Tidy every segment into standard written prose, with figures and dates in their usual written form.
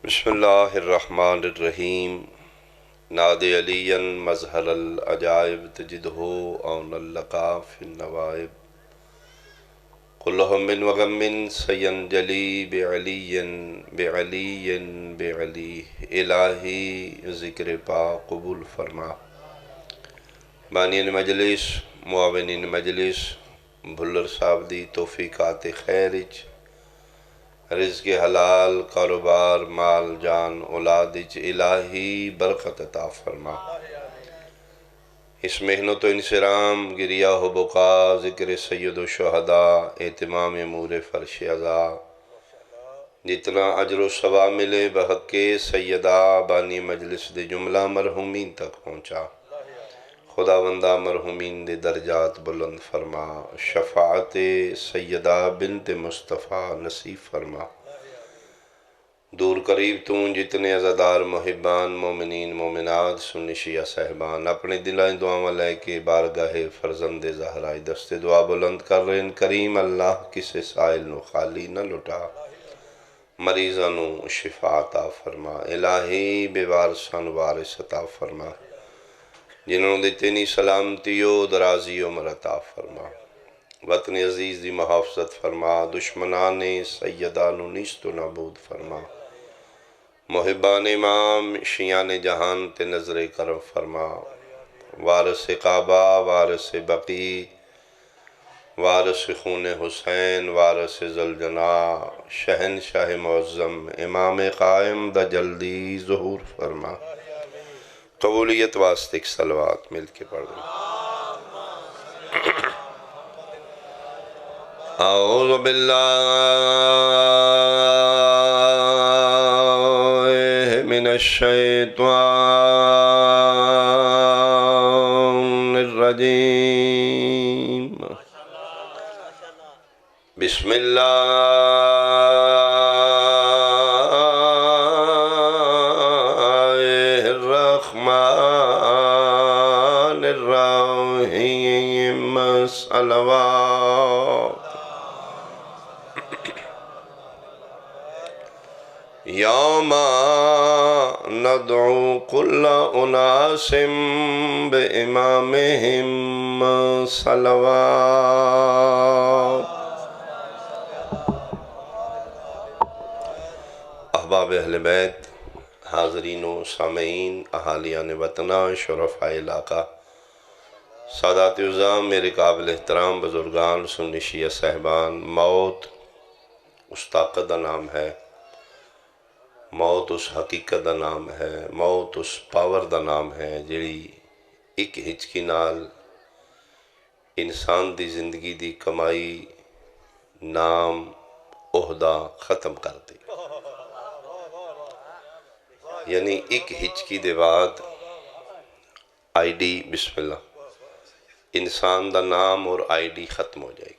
بسم اللہ الرحمن الرحیم ناد علی مظہر العجائب تجدہ اون اللقا فی النوائب کلہم من وغم سینجلی بعلی الہی ذکر پاک قبول فرما۔ بانین مجلس، معاونین مجلس، بھلر صاحب دی توفیقات خیرچ، رزق حلال، کاروبار، مال، جان، اولادچ الہی برکت عطا فرما۔ اس محنت و انصرام، گریہ و بقا، ذکر سید و شہداء، اہتمام امور فرش عزا، جتنا اجر و ثواب ملے بحق سیدہ بانی مجلس دے جملہ مرحومین تک پہنچا۔ خداوندہ مرحومین دے درجات بلند فرما، شفاعت سیدہ بنت مصطفیٰ نصیب فرما۔ دور قریب توں جتنے عزادار محبان مومنین مومنات سنی شیعہ صاحبان اپنے دلائیں دعاواں لے کے بارگاہ فرزند زہرائی دست دعا بلند کر رہے ہیں۔ کریم اللہ کسے سائل نو خالی نہ لٹا، مریضاں نو شفا عطا فرما۔ الہی بے وارثاں وارث عطا فرما، جنہوں دے تینی سلامتیو درازی عمر عطا فرما۔ وطن عزیز دی محافظت فرما، دشمنان سیدہ نو نیست و نابود فرما۔ محبان امام شیعان جہان تے نظر کرم فرما۔ وارث کعبہ، وارث بقی، وارث خون حسین، وارث ذوالجناح، شہنشاہ معظم امام قائم دا جلدی ظہور فرما۔ قبولیت واسطے ایک صلوات مل کے پڑھ دیں۔ اعوذ باللہ من الشیطان الرجیم، بسم اللہ الرحمن الرحیم، صلوات۔ یوم ندعو کل اناس بامامہم، صلوات۔ احباب اہل بیت، حاضرین و سامعین، اہالیان وطنہ، شرفاء علاقہ، سادات عظام، میرے قابل احترام بزرگان، سنی شیعہ صاحبان، موت اس طاقت دا نام ہے، موت اس حقیقت دا نام ہے، موت اس پاور دا نام ہے جڑی ایک ہچکی نال انسان دی زندگی دی کمائی، نام، عہدہ ختم کر دی۔ یعنی ایک ہچکی دے بعد آئی ڈی، بسم اللہ، انسان دا نام اور آئی ڈی ختم ہو جائے گی۔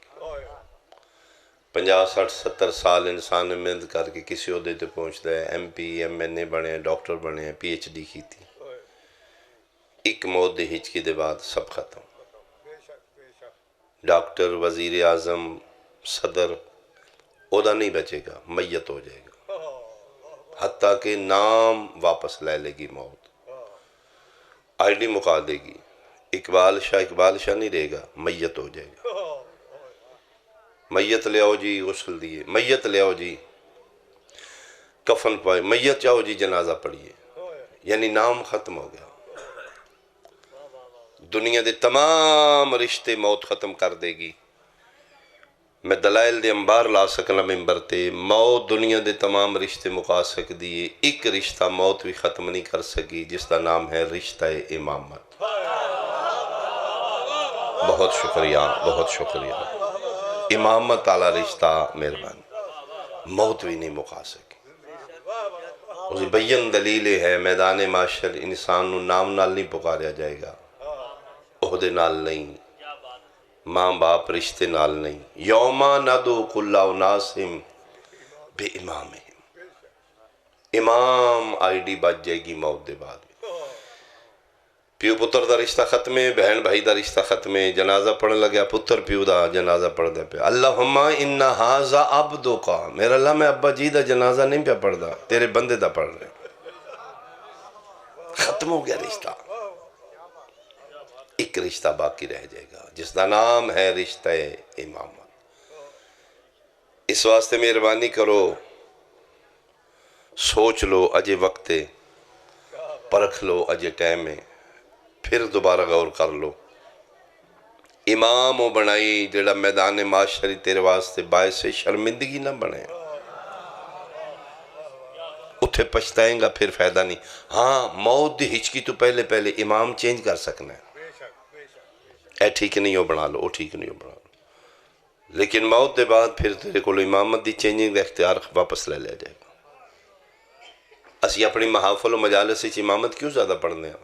50 60 70 سال انسان نے محنت کر کے کسی عہدے تے پہنچتا ہے، ایم پی ایم این اے بنے، ڈاکٹر بنے، پی ایچ ڈی کی تھی۔ ایک موت دے ہچکی دے بعد سب ختم۔ ڈاکٹر، وزیر اعظم، صدر، عہدہ نہیں بچے گا، میت ہو جائے گا۔ حتیٰ کہ نام واپس لے لے گی موت، آئی ڈی مکا دے گی۔ اقبال شاہ نہیں رہے گا، میت ہو جائے گا۔ میت لے آؤ جی، غسل دیئے، میت لے آؤ جی، کفن پائے، میت جاؤ جی، جنازہ پڑھیے۔ یعنی نام ختم ہو گیا۔ دنیا دے تمام رشتے موت ختم کر دے گی۔ میں دلائل دے انبار لا سکنا ممبر تے، موت دنیا دے تمام رشتے مکا سک دیئے، ایک رشتہ موت بھی ختم نہیں کر سکی، جس کا نام ہے رشتہ امامت۔ بہت شکریہ، بہت شکریہ۔ امامت علی رشتہ مہربان، موت بھی نہیں مکا سکی۔ اس بین دلیل ہے، میدان معاشر انسان نو نام نال نہیں پکاریا جائے گا، عہدے نال نہیں، ماں باپ رشتے نال نہیں۔ یوم ندعو کل اناس بامامہم، امام آئی ڈی بچ جائے گی موت دے بعد۔ پیو پتر دا رشتہ ختم ہے، بہن بھائی دا رشتہ ختم ہے، جنازہ پڑھن لگیا پتر پیو دا جنازہ پڑھ دے پہ اللہم ان ھذا عبدک، میرا اللہ میں ابا جی دا جنازہ نہیں پہ پڑھ دا، تیرے بندے دا پڑھ رہے، ختم ہو گیا رشتہ۔ ایک رشتہ باقی رہ جائے گا جس کا نام ہے رشتہ امامت۔ اس واسطے مہربانی کرو، سوچ لو اجے وقت ہے، پرکھ لو اجے ٹائم ہے، پھر دوبارہ غور کر لو۔ امام وہ بنائی جڑا میدان معاشری تیرے واسطے باعث شرمندگی نہ بنے، اتھے پچھتائیں گا پھر فائدہ نہیں۔ ہاں موت دی ہچکی تو پہلے امام چینج کر سکنا ہے، اے ٹھیک نہیں ہو بنا لو، او ٹھیک نہیں ہو بنا لو، لیکن موت دے بعد پھر تیرے کو امامت دی چینجنگ دا اختیار واپس لے لیا جائے گا۔ اسی اپنی محافل و مجالس سے امامت کیوں زیادہ پڑھنے ہیں؟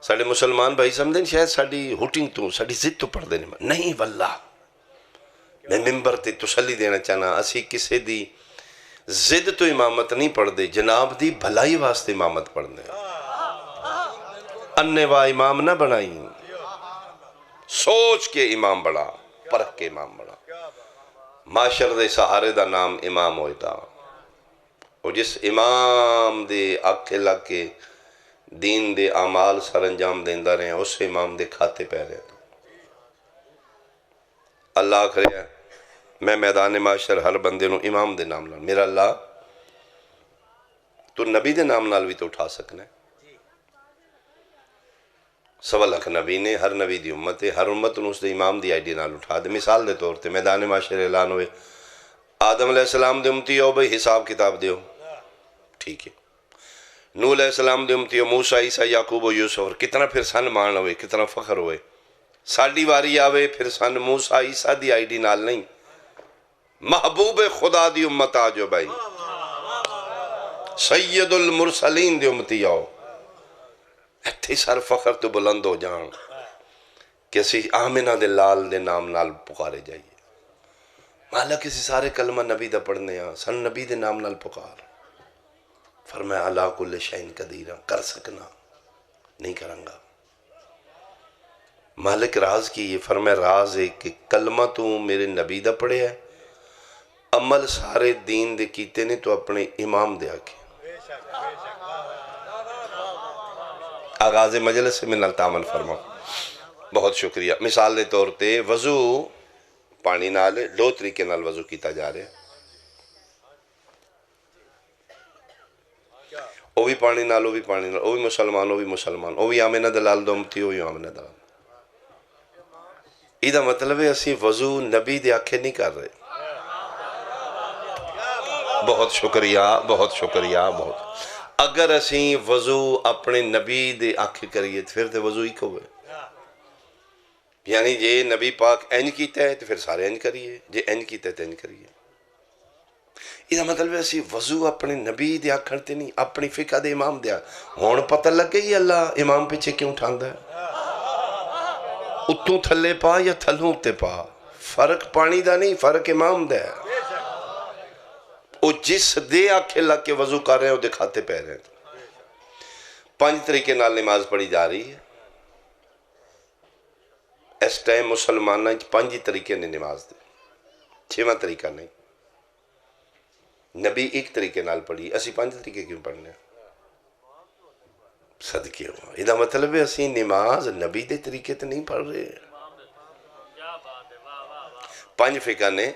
ساڑھے مسلمان بھائی سمجھیں شاید ساڑھی ہوٹنگ تو ساڑھی ضد تو پڑھ دینے میں نہیں، واللہ میں ممبر تے تسلی دینا چاہنا، اسی کسے دی ضد تو امامت نہیں پڑھ دے، جناب دی بھلائی واسطے امامت پڑھنے ہیں۔ انیوا امام نہ بنائی، سوچ کے امام بڑھا، پرکھ کے امام بڑھا۔ معاشر دے سہارے دا نام امام ہوئے دا، اور جس امام دے آکھے لگ کے دین دے اعمال سر انجام دیندہ رہے ہیں، اس امام دے کھاتے پہ رہے ہیں۔ اللہ آکھ رہے ہیں میں میدان معاشر ہر بندے نو امام دے نام نال، میرا اللہ تو نبی دے نام نال بھی تو اٹھا سکنا ہے۔ سوا لکھ نبی نے، ہر نبی دی امت ہے، ہر امت نو اس دے امام دی آئی ڈی نال اٹھا دے۔ مثال دے طور تے میدان معاشر اعلان ہوئے آدم علیہ السلام دے امتی ہو بھئی حساب کتاب دیو، ٹھیک ہے۔ نوح علیہ السلام دے امتی ہو موسیٰ عیسیٰ یعقوب و یوسف، کتنا پھر سن مان ہوئے، کتنا فخر ہوئے۔ ساڑھی واری آوے پھر سن موسیٰ عیسیٰ دی آئی ڈی نال نہیں، محبوب خدا دی امت آجو بھائی، سید المرسلین دی امتی آؤ، ایتھے سر فخر تو بلند ہو جان کہ اسی آمنہ دے لال دے نام نال پکارے جائیے۔ مالا کسی سارے کلمہ نبی دا پڑھنے ہیں، سن نبی دے نام نال پکار، فرمایا اللہ کل شئین قدیر، کر سکنا نہیں کرنگا۔ مالک راز کی یہ فرمایا راز ہے کہ کلمہ تو میرے نبی دا پڑھے ہے، عمل سارے دین دے کیتے نے تو اپنے امام دے آکے۔ آغاز مجلس سے من التامن فرما، بہت شکریہ۔ مثال دے طور تے وضو پانی نال دو طریقے نال وضو کیتا جا رہے، او بھی پانی نال، او بھی پانی نال، او بھی مسلمان، او بھی مسلمان، او بھی آمنہ دلال دومتی، او بھی آمنہ دلال۔ ایدہ مطلب ہے اسی وضو نبی دے آکھے نہیں کر رہے۔ بہت شکریہ، بہت شکریہ، بہت۔ اگر اسی وضو اپنے نبی دے آکھے کریے پھر تے وضو ہی کوئے، یعنی جے نبی پاک اینج کیتا ہے تو پھر سارے اینج کریے، جے اینج کیتا ہے تو اینج کریے۔ یہ مطلب ہے اسی وضو اپنے نبی دیا کرتے نہیں، اپنی فقہ دے امام دیا۔ ہون پتہ لگ گئی اللہ امام پیچھے کیوں اٹھاندہ ہے، اتوں تھلے پا یا تھلوں تے پا، فرق پانی دا نہیں، فرق امام دا ہے۔ او جس دے آکھے لگ کے وضو کر رہے ہیں وہ دکھاتے پہ رہے ہیں۔ 5 طریقے نال نماز پڑھی جا رہی ہے اس ٹائم مسلمانہ 5 طریقے نے نماز دے، 6واں طریقہ نہیں۔ نبی ایک طریقے نال پڑھی، اسی 5 طریقے کیوں پڑھنے ہیں؟ صدقے ہوا، یہ مطلب ہے اسی نماز نبی دے طریقے تے نہیں پڑھ رہے۔ 5 فقہ نے،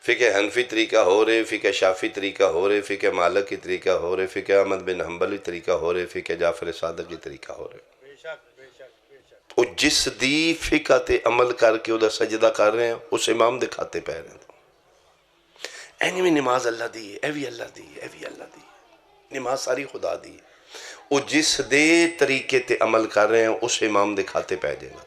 فقہ حنفی طریقہ ہو رہے، فقہ شافی طریقہ ہو رہے، فقہ مالکی طریقہ ہو رہے، فقہ احمد بن حنبلی طریقہ ہو رہے، فقہ جعفر صادقی طریقہ ہو رہے۔ وہ جس دی فقہ تے عمل کر کے ادھا سجدہ کر رہے ہیں اس امام دکھاتے پہ رہے ہیں۔ اینی میں نماز اللہ دی ہے، اے بھی اللہ دی ہے، اے بھی اللہ دی ہے، نماز ساری خدا دی ہے۔ وہ جس دے طریقے تے عمل کر رہے ہیں اس امام دکھاتے پہ جائیں گا۔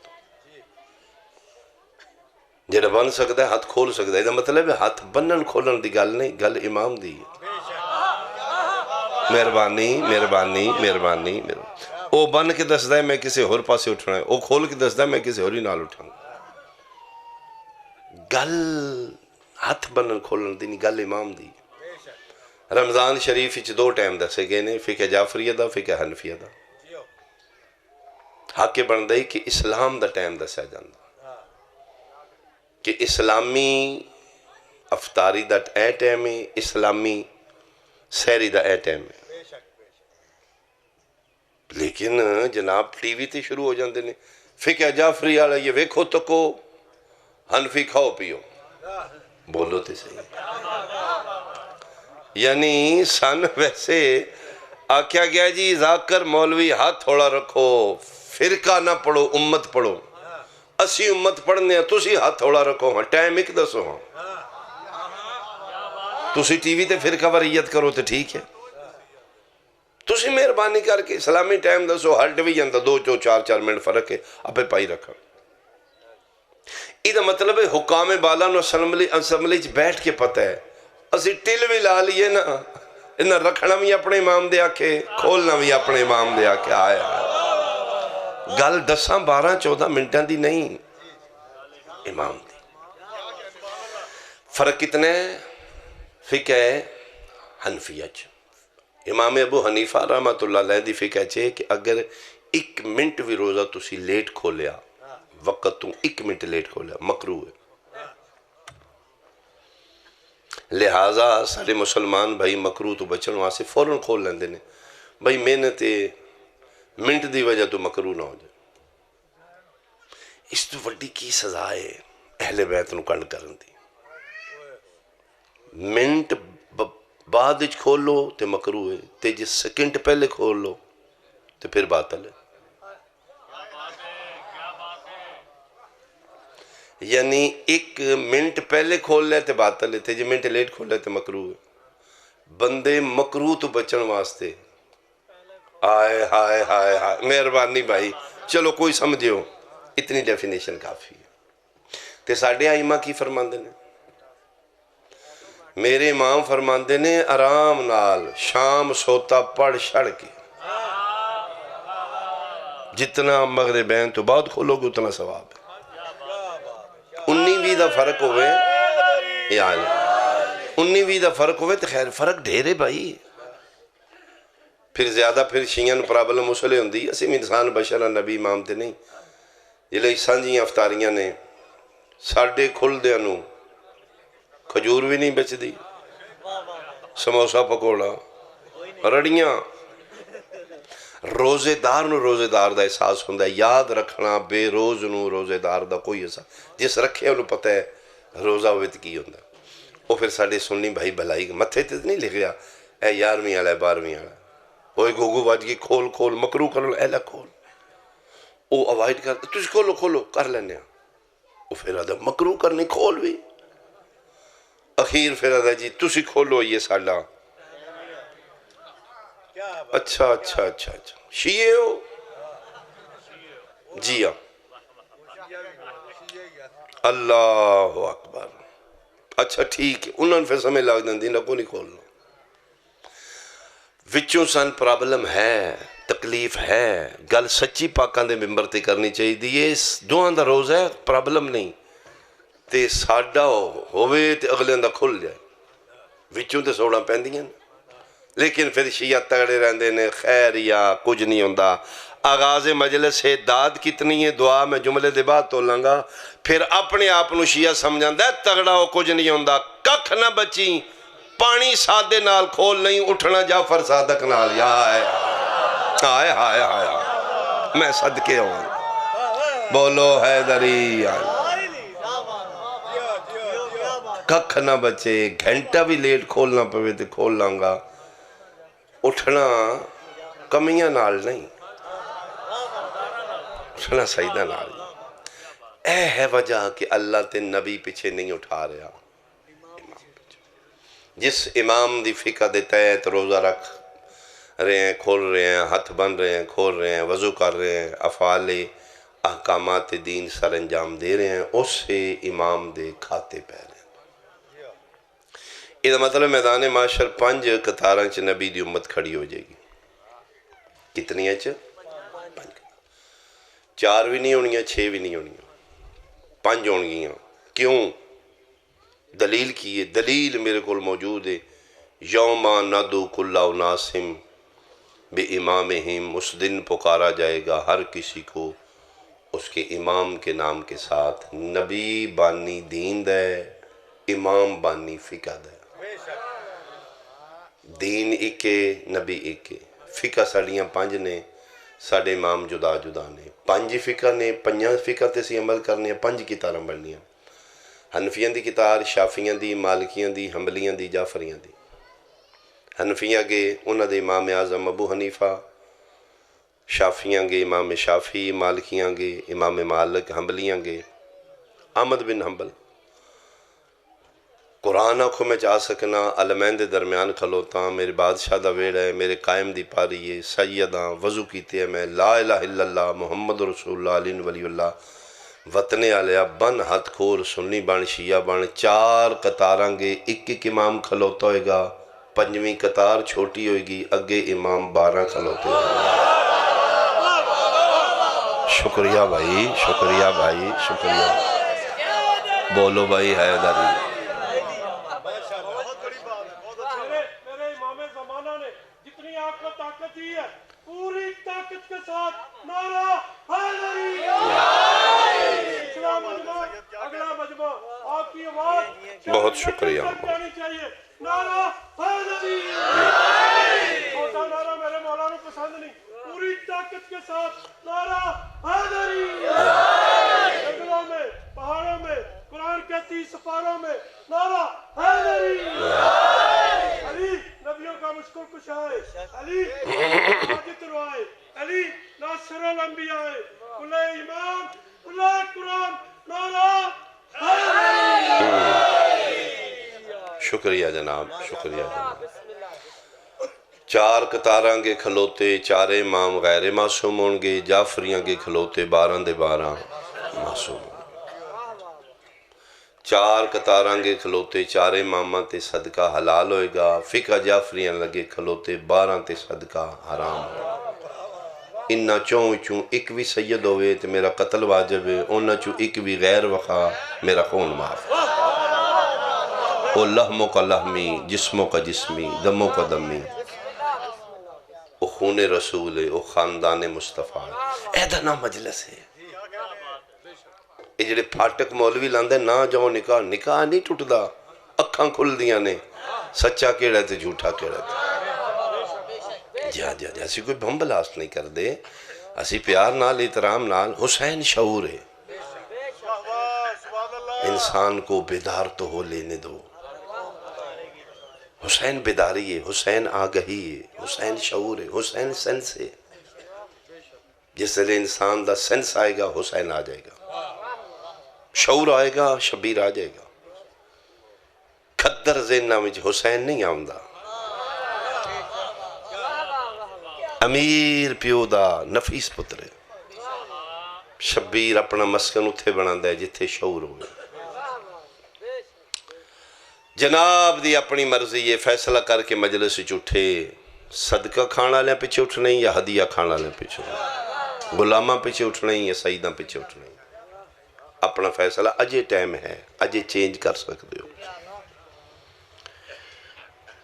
جڑا بن سکتا ہے ہاتھ کھول سکتا ہے، یہ مطلب ہے ہاتھ بنن کھولن دی گل نہیں، گل امام دی ہے۔ مہربانی مہربانی مہربانی، او بن کے دسدا ہے میں کسی اور پاسے اٹھنا ہے، او کھول کے دسدا ہے میں کسی اور ہی نال اٹھاں گا۔ گل ہاتھ بنن کھولن دی نہیں، گل امام دی۔ رمضان شریف 2 ٹائم دسے گئے نے، فقہ جعفریہ دا، فقہ حنفیہ دا۔ حق بنتا ہی کہ اسلام دا ٹائم دسیا جاتا کہ اسلامی افطاری دا اے ٹائم ہے، اسلامی سحری دا اے ٹائم ہے۔ لیکن جناب ٹی وی تے شروع ہو جاندے نے فقہ جعفری والا یہ ویکھو تکو حنفی کھاؤ پیو، بولو تے صحیح، یعنی سن ویسے آکھیا گیا جی ذاکر مولوی ہاتھ تھوڑا رکھو، فرقہ نہ پڑھو امت پڑھو، اسی امت پڑھنے ہیں تسی ہاتھ تھوڑا رکھو، ہاں ٹائم ایک دسو، ہاں تسی ٹی وی تے فرقہ وریت کرو تے ٹھیک ہے، تسی مہربانی کر کے اسلامی ٹائم دسو، ہر ڈویژن دا 2-4 منٹ فرق ہے اپے پائی رکھا۔ یہ مطلب ہے حکام بالا نو اسمبلی بیٹھ کے پتہ ہے اسی ٹل بھی لا لیے نا، انہاں رکھنا بھی اپنے امام دے آکھے کھولنا بھی اپنے امام دے آکھے، آیا گل 10-12-14 منٹاں دی نہیں، امام دی فرق کتنے فقہ حنفیہ چ امام ابو حنیفہ رحمت اللہ علیہ دی فقہ چھے کہ اگر 1 منٹ بھی روزہ تسی لیٹ کھولیا وقت تو 1 منٹ لیٹ کھولیا مکروہ ہے، لہٰذا سارے مسلمان بھائی مکروہ تو بچن وہاں سے فوراں کھول لیندے نے بھائی محنت منٹ دی وجہ تو مکروہ نہ ہو جائے۔ اس تو وڈی کی سزا ہے اہل بیت نو کنڈ کرن دی، منٹ بعد اچ کھول لو تے مکروہ ہے تے جس سیکنڈ پہلے کھول لو تے پھر باطل ہے، یعنی 1 منٹ پہلے کھول لے تے باطل ہے تے جی منٹ لیٹ کھول لے تے مکروہ ہے۔ بندے مکروہ تو بچن واسطے آئے ہائے ہائے ہائے مہربانی بھائی چلو کوئی سمجھے ہو اتنی ڈیفینیشن کافی ہے۔ تے ساڑھے آئمہ کی فرماندے نے، میرے امام فرماندے نے آرام نال شام سوتا پڑھ شڑ کے جتنا مغربین تو بعد کھولو گے اتنا ثواب ہے، 19-20 دا فرق ہوئے یعنی 19-20 دا فرق ہوئے تو خیر فرق ڈھیرے بھائی، پھر زیادہ پھر شیعن پرابلم مسئلے ہوں دی اسی انسان بشرہ نبی امام تے نہیں، یہ لئی سانجیاں افطاریاں نے ساڑھے کھل دے انو کھجور بھی نہیں بچ دی، سموسا پکوڑا رڑیاں، روزے دار نو روزے دار دا احساس ہوندہ ہے، یاد رکھنا بے روز نو روزے دار دا کوئی احساس، جس رکھے انو پتہ ہے روزہ ہوئے کی ہوندہ وہ پھر ساڑھے سننی بھائی بھلائی متھے تے نہیں لکھ گیا اے 11ویں آلہ 12ویں آلہ ہوئے گوگو باج کی کھول مکروہ کرو اہلہ کھول، وہ اوائڈ کر تجھ کھولو کر لینے وہ پھر آدھا مکروہ کرنی کھول بھی، اخیر پھر آدھا جی تسی کھولو یہ ساڑھا، اچھا شیعہ ہو جی ہاں اللہ اکبر اچھا ٹھیک ہے انہوں نے پھر سمجھ لگ دیں نہ کو نہیں کھولنا، وچوں سن پرابلم ہے تکلیف ہے، گل سچی پاکاں دے ممبر تے کرنی چاہیے دیئے اس دوہاں دا روز ہے پرابلم نہیں تے ساڑھا ہوئے تے اگلے اندہ کھل جائے وچوں تے سوڑا پہندیاں لیکن پھر شیعہ تگڑے رہندے نے خیر یا کچھ نہیں ہوندہ، آغاز مجلس ہے داد کتنی ہے دعا میں جملے دے بعد تو لنگا پھر اپنے آپنو شیعہ سمجھاندہ ہے تگڑا ہو کچھ نہیں ہوندہ، ککھ نہ بچی پانی سادے نال کھول نہیں اٹھنا جعفر صادق نال یا آئے ہائے ہائے میں صدقے ہوں بولو حیدری ککھ نہ بچے گھنٹہ بھی لیٹ کھولنا پوے تے کھول لانگا، اٹھنا کمیاں نال نہیں اٹھنا سیدہ نال اے ہے وجہ کہ اللہ تے نبی پیچھے نہیں اٹھا رہا، جس امام دی فقہ دے تحت روزہ رکھ رہے ہیں کھول رہے ہیں ہاتھ بن رہے ہیں کھول رہے ہیں وضو کر رہے ہیں افعال احکامات دین سر انجام دے رہے ہیں اس سے امام دے کھاتے پہ رہے ہیں، یہ مطلب میدان معاشر 5 قطاراں چ نبی دی امت کھڑی ہو جائے گی، کتنی ہے 4 بھی نہیں ہونیاں 6 بھی نہیں ہونیاں 5 ہونگیاں، کیوں دلیل کی ہے؟ دلیل میرے کول موجود ہے، یوم ندعو کل اناس بِإِمَامِهِمْ، اس دن پکارا جائے گا ہر کسی کو اس کے امام کے نام کے ساتھ۔ نبی بانی دین دے، امام بانی فقہ دے۔ دین ایکے، نبی ایکے، فقہ ساڑیاں پانچ نے، ساڑے امام جدا جدا نے۔ پانچ فقہ نے، پنجاں فقہ تے سی عمل کرنے، پانچ کتاراں بڑھنیاں۔ حنفیاں دی کتار، شافیاں دی، مالکیاں دی، حنبلیاں دی، جعفریاں دی۔ حنفیاں گے انہاں دے امام اعظم ابو حنیفہ، شافیاں گے امام شافی، مالکیاں گے امام مالک، حنبلیاں گے احمد بن حنبل۔ قرآن آنکھوں میں چاہ سکنا، علمین دے درمیان کھلوتا، میرے بادشاہ دا ویڑ ہے، میرے قائم دی پاری ہے، سیداں وضو کیتے ہیں میں، لا الہ الا اللہ محمد رسول اللہ علیہ ولی اللہ، وطن آلیا بن ہتھ کھور سنی بن شیعہ بن، چار قطاراں گے ایک ایک امام کھلوتا ہوئے گا، پنجویں قطار چھوٹی ہوئے گی، اگے امام 12 کھلوتے ہوئے گا۔ شکریہ بھائی، شکریہ بھائی، شکریہ، بولو بھائی حیدری۔ میرے امام زمانہ نے جتنی آپ کو طاقت دی ہے، پوری طاقت کے ساتھ نعرہ حیدری۔ پچھلا مجمع، اگلا مجمع، آپ کی آواز بہت شکریہ۔ جانی چاہیے، نعرہ حیدری۔ چھوٹا نعرہ میرے مولانا پسند نہیں، پوری طاقت کے ساتھ نعرہ حیدری۔ جنگلوں میں، پہاڑوں میں، قرآن کے 30 سپاروں میں نعرہ حیدری۔ علی نبیوں کا مشکل کشا ہے، علی حاجت روا ہے، علی ناصر الانبیاء ہے، کلہ ایمان، کلہ قرآن، نعرہ حیدری۔ شکریہ جناب، شکریہ جناب۔ چار قطاراں گے کھلوتے، چار امام غیر معصوم ہوں گے، جعفریاں گے کھلوتے 12 دے 12 معصوم ہوں گے۔ چار قطاراں گے کھلوتے، چار اماماں تے صدقہ حلال ہوئے گا، فقہ جعفریاں لگے کھلوتے 12 تے صدقہ حرام ہوئے گا۔ انہاں چوں ایک بھی سید ہوئے تے میرا قتل واجب ہے، انہاں چوں ایک بھی غیر وقع میرا خون معاف ہے۔ او لحموں کا لحمی، جسموں کا جسمی، دموں کا دمی، او خون رسول ہے، او خاندان مصطفیٰ ہے۔ اے دنا مجلس ہے، یہ جڑے پھاٹک مولوی لاندے نا جاؤ نکاح، نکاح نہیں ٹوٹ دا، اکھاں کھل دیاں نے، سچا کیڑا تے جھوٹا کیڑا تے۔ جا جا جا اسی کوئی بم بلاست نہیں کر دے، اسی پیار نال احترام نال، حسین شعور ہے، انسان کو بیدار تو ہو لینے دو۔ حسین بیداری ہے، حسین آگہی ہے، حسین شعور ہے، حسین سینس ہے۔ جس لئے انسان دا سینس آئے گا، حسین آ جائے گا، شعور آئے گا، شبیر آ جائے گا۔ کھدر زینہ میں حسین نہیں آمدہ، امیر پیو دا نفیس پترے، شبیر اپنا مسکن اتھے بنا دے جتھے شعور ہوئے۔ جناب دی اپنی مرضی یہ فیصلہ کر کے مجلس اٹھے، صدقہ کھانا لیں پیچھے اٹھنا ہی یا ہدیہ کھانا لیں پیچھے اٹھنا، غلامہ پیچھے اٹھنا ہی یا سیدہ پیچھے اٹھنا ہی۔ اپنا فیصلہ اجے ٹائم ہے، اجے چینج کر سکتے ہو۔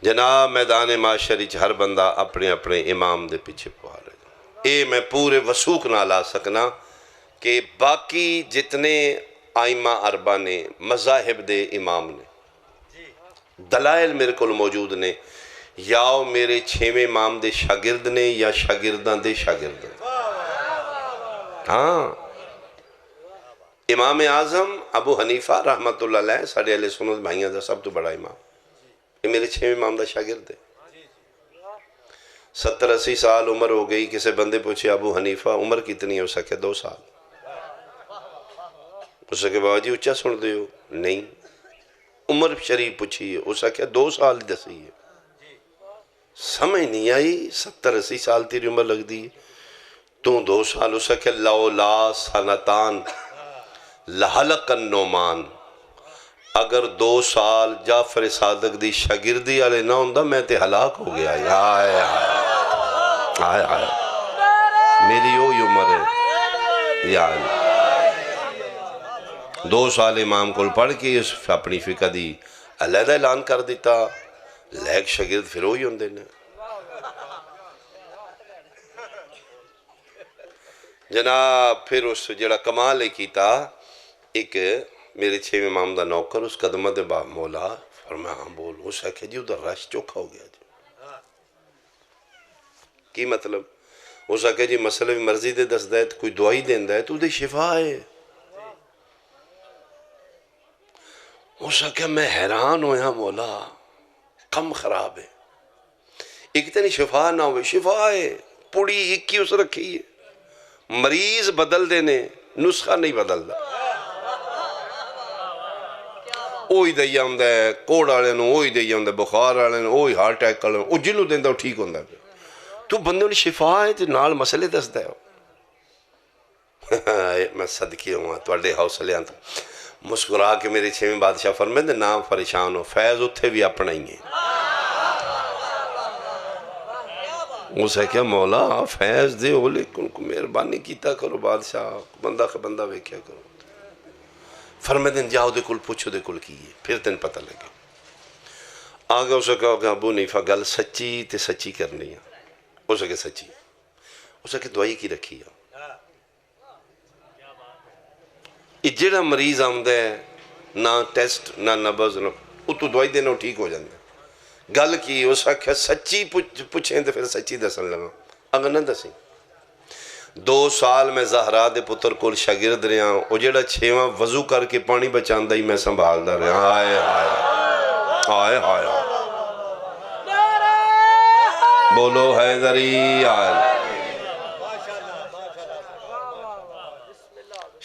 جناب میدان معاشری ہر بندہ اپنے اپنے امام دے پیچھے پوا رہے۔ اے میں پورے وثوق نہ لا سکنا کہ باقی جتنے آئمہ اربع نے، مذاہب دے امام نے، دلائل میرے کو موجود نے، یا میرے 6ویں امام دے شاگرد نے یا شاگردان دے شاگرد نے۔ ہاں، امام اعظم ابو حنیفہ رحمت اللہ علیہ ساڑھے اہل سنت بھائیاں دا سب تو بڑا امام، یہ میرے 6ویں امام دا شاگرد ہے۔ 70-80 سال عمر ہو گئی، کسے بندے پوچھے ابو حنیفہ عمر کتنی ہے؟ اسا کہ 2 سال۔ اسا کہ بابا جی اچھا سن دے ہو؟ نہیں۔ عمر شریف پوچھی ہے، اسا کہ 2 سال دسی ہے۔ سمجھ نہیں آئی، 70-80 سال تیری عمر لگ دی، تو 2 سال۔ اسا کہ لولا سنتان لحلق النعمان، اگر 2 سال جعفر صادق دی شاگردی والے نہ ہوندا میں تے ہلاک ہو گیا۔ آئے آئے آئے، میری وہی عمر ہے یا 2 سال امام کول پڑھ کے اپنی فقہ دی علیحدہ اعلان کر دیتا، لیک شاگرد پھر وہی ہوندے نے۔ جناب پھر اس جڑا کمال کیتا ایک میرے 6ویں امام دا نوکر اس قدمہ دے با مولا فرمایا ہاں بول اس ہے کہ جی ادھر رش چوکھا ہو گیا جی کی مطلب اس ہے کہ جی مسئلہ بھی مرضی دے دس دے کوئی دعائی دین دے تو دے شفا ہے اس ہے کہ میں حیران ہویا مولا کم خراب ہے ایک تنی شفا نہ ہوئے شفا ہے پوڑی ایک کی اس رکھی ہے مریض بدل دینے نسخہ نہیں بدل دا اوہی دئی آمدہ ہے کوڑ آلے نو اوہی دئی آمدہ ہے بخار آلے نو اوہی ہارٹ اٹیک آلے نو او جنہوں دیندہ ہو ٹھیک ہوندہ ہے تو بندوں نے شفا ہے تو نال مسئلے دس دے ہو میں صدقی ہوں تو اڈے حوصلے آنتا مسکرا کے میرے 6ویں بادشاہ فرمائے دے نام پریشان ہو فیض اتھے بھی اپنا ہی ہیں اسے کیا مولا فیض دے ہو لیکن کو مہربانی کیتا کرو بادشاہ بندہ کا بندہ ویکھیا کرو فرمائے دن جاؤ دے کل پوچھو دے کل کیے پھر تن پتہ لگے آگے اسے کہا کہ ابو نیفہ گل سچی تے سچی کرنی ہے اسے کہ سچی اسے کہ دعائی کی رکھی ہے جڑا مریض آمدہ ہے نہ ٹیسٹ نہ نبض نہ وہ تو دعائی دینا ٹھیک ہو جاندہ ہے گل کی اس آکھا سچی پوچھیں تو پھر سچی دسن لگا اگر نہ دسیں 2 سال میں زہرا دے پتر کول شاگرد رہا ہوں وہ جڑا 6واں وضو کر کے پانی بچاندہ ہی میں سنبھال دا رہا آئے آئے آئے آئے بولو حیدری آئے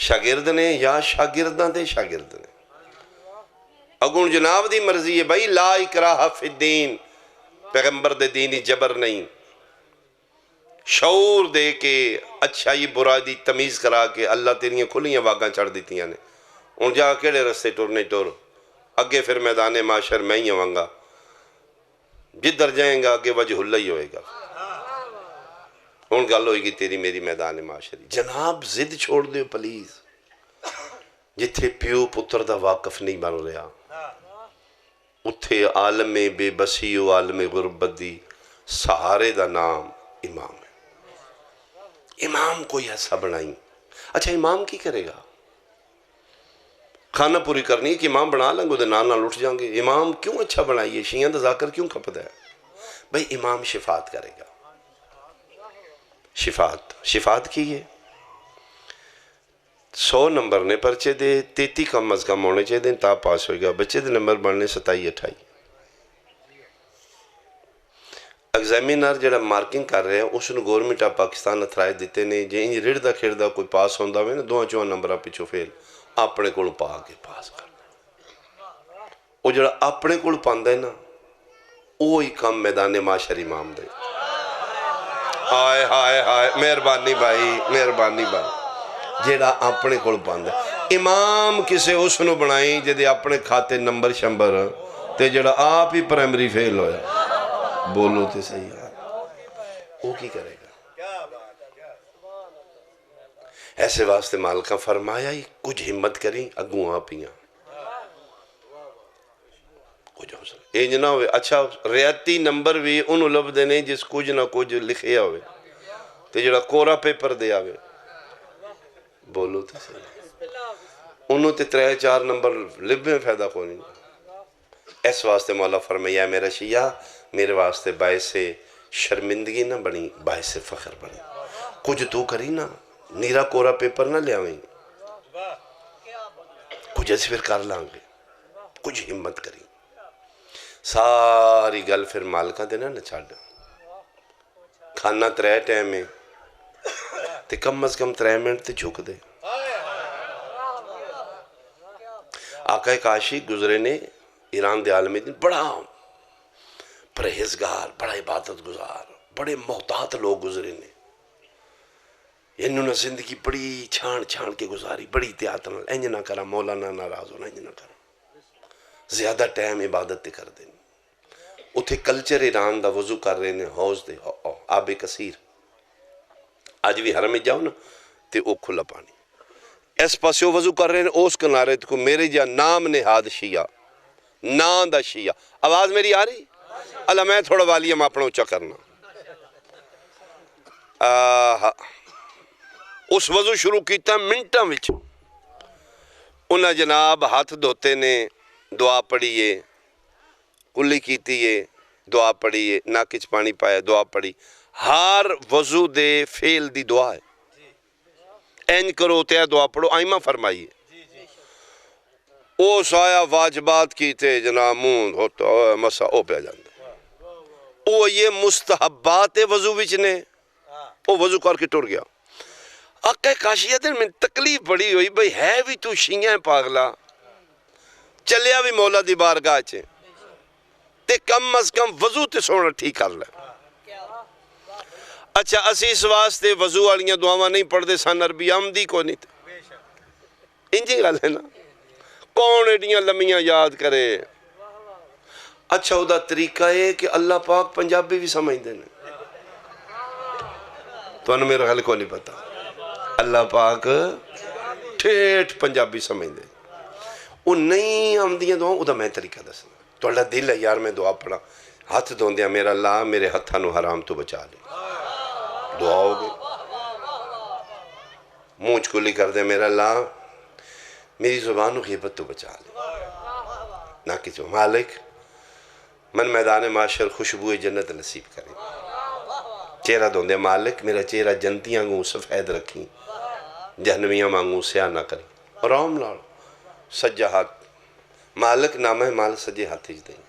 شاگرد نے یا شاگرداں دے شاگرد نے اگون جناب دی مرضی ہے بھائی لا اکراہ فی الدین پیغمبر دے دینی جبر نہیں شعور دے کے اچھائی برا دی تمیز کرا کے اللہ تیریاں کھلیاں واگاں چڑھ دیتی ہیں ان جا کیڑے رستے ٹورنے ٹور اگے پھر میدان معاشر میں ہی ہوں گا جدھر جائیں گا آگے وجہ اللہ ہی ہوئے گا ان گل ہوئے گی تیری میری میدان معاشری جناب زد چھوڑ دیو پلیز جتھے پیو پتر دا واقف نہیں بن رہا اتھے عالم بے بسی و عالم غربت دی سہارے دا نام امام ہے امام کوئی ایسا بنائی اچھا امام کی کرے گا کھانا پوری کرنی ہے کہ امام بنا لیں گے نال نال اٹھ جائیں گے امام کیوں اچھا بنائیے شیعہ دا ذاکر کیوں کھپتا ہے بھئی امام شفاعت کرے گا شفاعت کی ہے 100 نمبر نے پرچے دے 33 کم از کم ہونے چاہیے دیں تا پاس ہوئے گا بچے دے نمبر بڑھنے 27-28 ایگزامینر جڑا مارکنگ کر رہے ہیں اس نے گورنمنٹ آف پاکستان اتھرائے دیتے نے جے انجی ریڑ دا کھیڑ دا کوئی پاس ہوندہ ہوئے نا 2-4 نمبر پیچھو فیل اپنے کول پا کے پاس کر وہ جڑا اپنے کول پاندہ ہے نا وہی کم میدان معاشر امام دے آئے آئے آئے مہربانی بھائی مہربانی بھائی جیڑا اپنے کول پاندہ ہے امام کسے اس نو بنائیں جدے اپنے کھاتے نمبر شمبر تے جیڑا آپ ہی پرائمری فیل ہویا بولو تے صحیح ہے وہ کی کرے گا ایسے واسطے مالکہ فرمایا ہی کچھ ہمت کریں اگوں آپ ہی کچھ حوصلہ اینج نہ ہوئے اچھا ریاتی نمبر بھی انہوں لب دینے جس کچھ نہ کچھ لکھے ہوئے تے جڑا کورا پیپر دے آوے بولو تے صحیح انہوں تے 3-4 نمبر لب میں فائدہ کو نہیں اس واسطے مولا فرمایا میرا شیعہ میرے واسطے باعث شرمندگی نہ بنی باعث فخر بنی کچھ تو کری نا نیرا کورا پیپر نہ لے آویں کچھ ایسے پھر کر لانگے کچھ ہمت کری ساری گل پھر مالکہ دینا نہ چھاڑ کھانا 3 ٹائم میں تے کم از کم 3 منٹ تے جھک دے آقا کاشی گزرے نے ایران دے عالمی دن بڑا پرہیزگار بڑا عبادت گزار بڑے محتاط لوگ گزرے نے انہوں نے زندگی بڑی چھان کے گزاری بڑی احتیاط نہ انج نہ کرا مولانا ناراض ہونا انج نہ کرا زیادہ ٹائم عبادت تے کر دیں اتھے کلچر ایران دا وضو کر رہے نے حوض دے آب کثیر آج بھی حرم میں جاؤ نا تے او کھلا پانی اس پاسیو وضو کر رہے ہیں اس کنارے کو میرے جا نام نہاد شیعہ نام دا شیعہ آواز میری آ رہی اللہ میں تھوڑا والیم اپنا اچھا کرنا اس وضو شروع کیتا منٹاں وچ انہاں جناب ہاتھ دھوتے نے دعا پڑھیے کلی کیتی ہے دعا پڑھیے ناک وچ پانی پایا دعا پڑھی ہر وضو دے فعل دی دعا ہے این کرو تے دعا پڑھو آئمہ فرمائیے او سایا واجبات کیتے جناب منہ ہوتا مسا او پہ جاندے او یہ مستحبات وضو وچ نے او وضو کر کے ٹر گیا آقا کاشیہ دن میں تکلیف بڑی ہوئی بھئی ہے بھی تو شیئیں پاگلا چلیا بھی مولا دی بارگاہ چھے تے کم از کم وضو تے سونا ٹھیک کر لے اچھا اسی اس واسطے وضو والیاں دعاواں نہیں پڑھ دے سان عربی آمدی کو نہیں تھے انجی گل ہے نا کون ایڈیاں لمیاں یاد کرے اچھا ادا طریقہ ہے کہ اللہ پاک پنجابی بھی سمجھ دینے تو انہوں میرا حل کو نہیں پتا اللہ پاک ٹھیٹ پنجابی سمجھ دے وہ نہیں آمدیاں دعاؤں ادا میں طریقہ دسنا تو اللہ دل ہے یار میں دعا پڑھا ہاتھ دھون دیا میرا اللہ میرے ہتھانو حرام تو بچا لے دعا ہو گئی مونچ کلی کر دے میرا اللہ میری زبانو غیبت تو بچا لے نہ کچھو مالک من میدان معاشر خوشبوئے جنت نصیب کریں چہرہ دھون دے مالک میرا چہرہ جنتیاں گوں سفید رکھیں جہنمیاں مانگوں سیاہ نہ کریں اور آم لڑ سجا ہاتھ مالک نام ہے مال سجے ہاتھ ہی دیں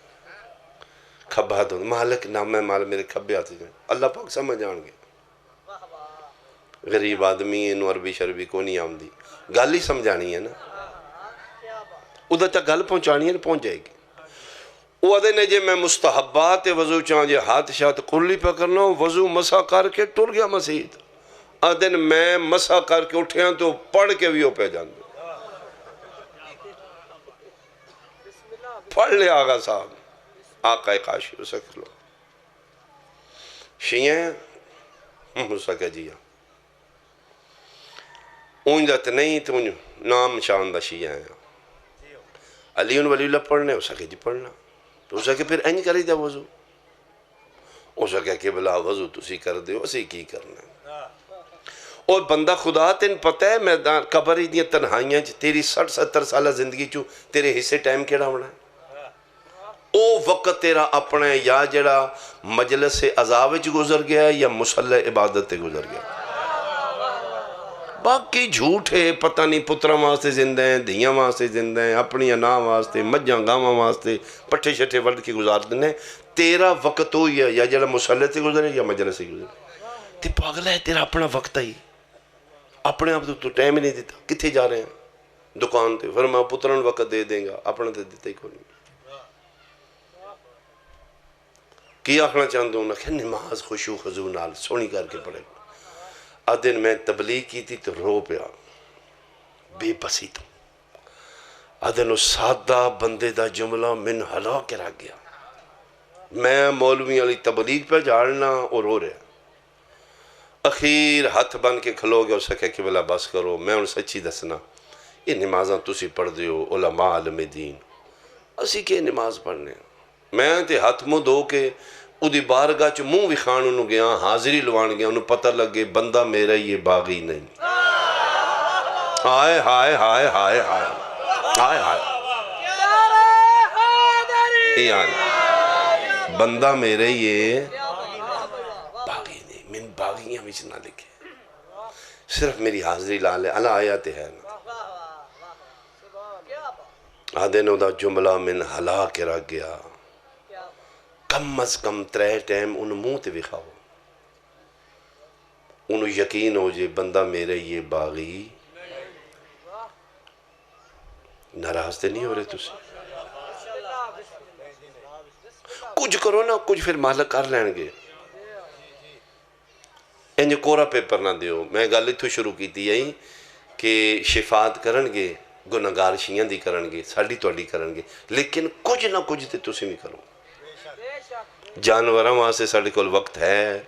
کھبا دھون مالک نام ہے مال میرے کھبے ہاتھ ہی دیں اللہ پاک سمجھ آن گے غریب آدمی انو عربی شربی کو نہیں آمدی گل ہی سمجھانی ہے نا ادھر تک گل پہنچانی ہے نا پہنچ جائے گی وہ آدھے نے جے میں مستحبات وضو چاہاں جے ہاتھ شاہت کلی پہ کرنا وضو مسا کر کے ٹر گیا مسیح آدھے میں مسا کر کے اٹھیاں تو پڑھ کے بھی ہو پہ جان دے پڑھ لے آگا صاحب آقا کاشی اسے کھلو شیئیں اسے کہ جیا اونجت نہیں تو نام شاندہ شیئیں ہیں علی ان ولی اللہ پڑھنے اسے کہ جی پڑھنا تو اسے کہ پھر اینج کری دے وضو اسے کہ بلا وضو تسی کر دے اسی کی کرنا اور بندہ خدا تین پتہ ہے میدان قبر ہی دیا تنہائیاں تیری 60-70 سالہ زندگی چو تیرے حصے ٹائم کیڑا ہونا ہے او وقت تیرا اپنے یا جڑا مجلس عذاب گزر گیا یا مصلی عبادت گزر گیا باقی جھوٹ ہے پتہ نہیں پترہ واسطے زندہ ہیں دھیاں واسطے زندہ ہیں اپنی انا واسطے مجھاں گاواں واسطے پٹھے شٹھے ورد کی گزار دینے تیرا وقت ہوئی ہے یا جڑا مصلی سے گزرے یا مجلس سے گزرے تے پاگل ہے تیرا اپنا وقت ہی اپنے آپ تو ٹائم ہی نہیں دیتا کتھے جا رہے ہیں دکان تے فرما پتران وقت دے دیں گا اپنا تے دیتا ہی کو نہیں کی آخنا چاہتا ہوں کہ نماز خوشو خضو نال سونی کر کے پڑھے دن میں تبلیغ کی تھی تو رو پیا بے بسی تو دن اس سادہ بندے دا جملہ من ہلا کے رہ گیا میں مولوی علی تبلیغ پہ جھاڑنا اور رو رہا اخیر ہاتھ بن کے کھلو گیا اسے کہ بلا بس کرو میں ان سچی دسنا یہ نمازاں تسی پڑھ دیو علماء علم دین اسی کے نماز پڑھنے میں تے ہاتھ منہ دو کے ادھی بارگاہ چ منہ بھی خان انہوں گیا حاضری لوان گیا انہوں پتہ لگے بندہ میرا یہ باغی نہیں ہائے ہائے ہائے ہائے ہائے ہائے ہائے بندہ میرے یہ باغی نہیں من باغیاں بھی نہ لکھے صرف میری حاضری لا لے اللہ آیات ہے آدھے نو دا جملہ من ہلا کے رہ گیا کم از کم 3 ٹائم ان منہ تے بکھاؤ انہوں یقین ہو جے بندہ میرے یہ باغی ناراض تے نہیں ہو رہے تُسے کچھ کرو نا کچھ پھر مالک کر لین گے انجھے کورا پیپر نہ دیو میں گل اتھو شروع کی تھی یہی کہ شفاعت کرن گے گناہگار شیئں دی کرن گے ساڑی توڑی کرن گے لیکن کچھ نہ کچھ تے تُسے نہیں کرو جانوراں وہاں سے ساڑھے کول وقت ہے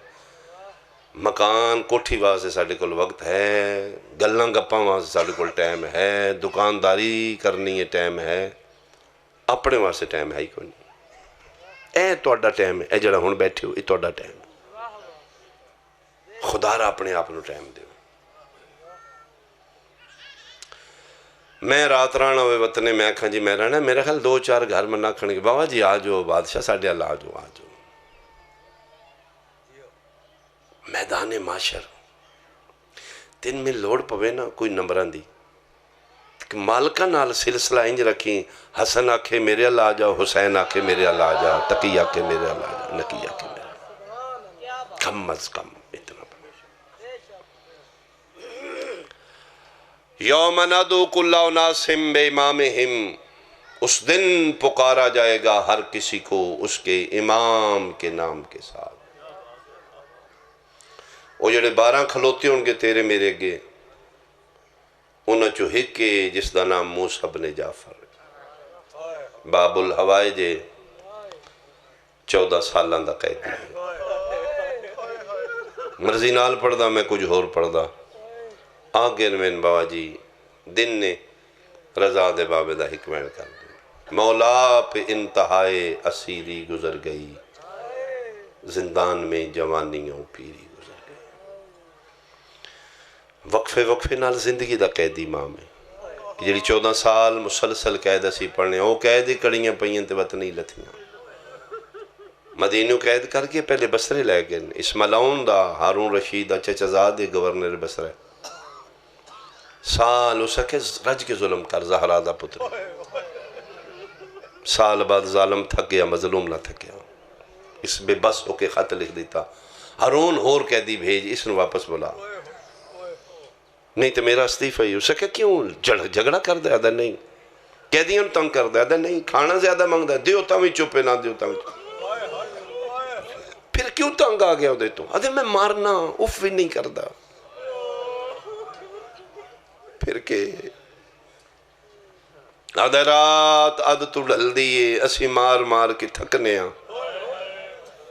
مکان کوٹھی وہاں سے ساڑھے کول وقت ہے گلاں گپاں وہاں سے ساڑھے کول ٹائم ہے دکانداری کرنی ہے ٹائم ہے اپنے وہاں سے ٹائم ہے ہی کوئی نہیں اے توڑا ٹائم ہے اے جڑا ہون بیٹھے ہو اے توڑا ٹائم خدا را اپنے آپ نو ٹائم دے میں رات رہنا ہوئے وطنے میں آکھاں جی میں رہنا میرا خیال 2-4 گھر میں نہ کھڑنے کے بابا جی آ جاؤ بادشاہ ساڑھے اللہ آ جاؤ میدان معاشر تین میں لوڑ پوے نا کوئی نمبران دی مالکہ نال سلسلہ انج رکھیں حسن آکھے میرے اللہ آ جاؤ حسین آکھے میرے اللہ آ جاؤ تقی آکھے میرے اللہ آ جاؤ نقی آکھے میرے اللہ کم از کم اتنا یوم ندعو کل اناس بامامہم اس دن پکارا جائے گا ہر کسی کو اس کے امام کے نام کے ساتھ وہ جڑے 12 کھلوتے ہوں گے تیرے میرے گے انہاں چو ہکے جس دا نام موسیٰ بن جعفر باب الحوائے جے 14 سالان دا قیدی مرضی نال پڑھ دا میں کچھ اور پڑھ دا آگے میں بابا جی دن نے رضا دے بابے دا حکمین کر دیں مولا پہ انتہائے اسیری گزر گئی زندان میں جوانیوں پیری گزر گئی وقفے نال زندگی دا قیدی امام ہے جیڑی 14 سال مسلسل قید اسی پڑھنے وہ قید کڑیاں پئیاں تے وطنی لتھیاں مدینو قید کر کے پہلے بسرے لے گئے اسماعیل دا ہارون رشید دا چچزاد گورنر بسرے سال اسے کہ رج کے ظلم کر زہرا دا پتر سال بعد ظالم تھک گیا مظلوم نہ تھک گیا اس بے بس ہو کے خط لکھ دیتا ہارون ہور قیدی بھیج اس نے واپس بلا نہیں تو میرا استعفیٰ ہی اسے کہ کیوں جھگڑا کر دے آدھا نہیں قیدیوں تنگ کر دے آدھا نہیں کھانا زیادہ مانگ دے دیو تاوی چوپے نہ دیو تاوی پھر کیوں تنگ آ گیا دے تو آدھے میں مارنا اف بھی نہیں کردہ پھر کہ آدھے رات آدھ تو ڈھل دیئے اسی مار کے تھکنے ہاں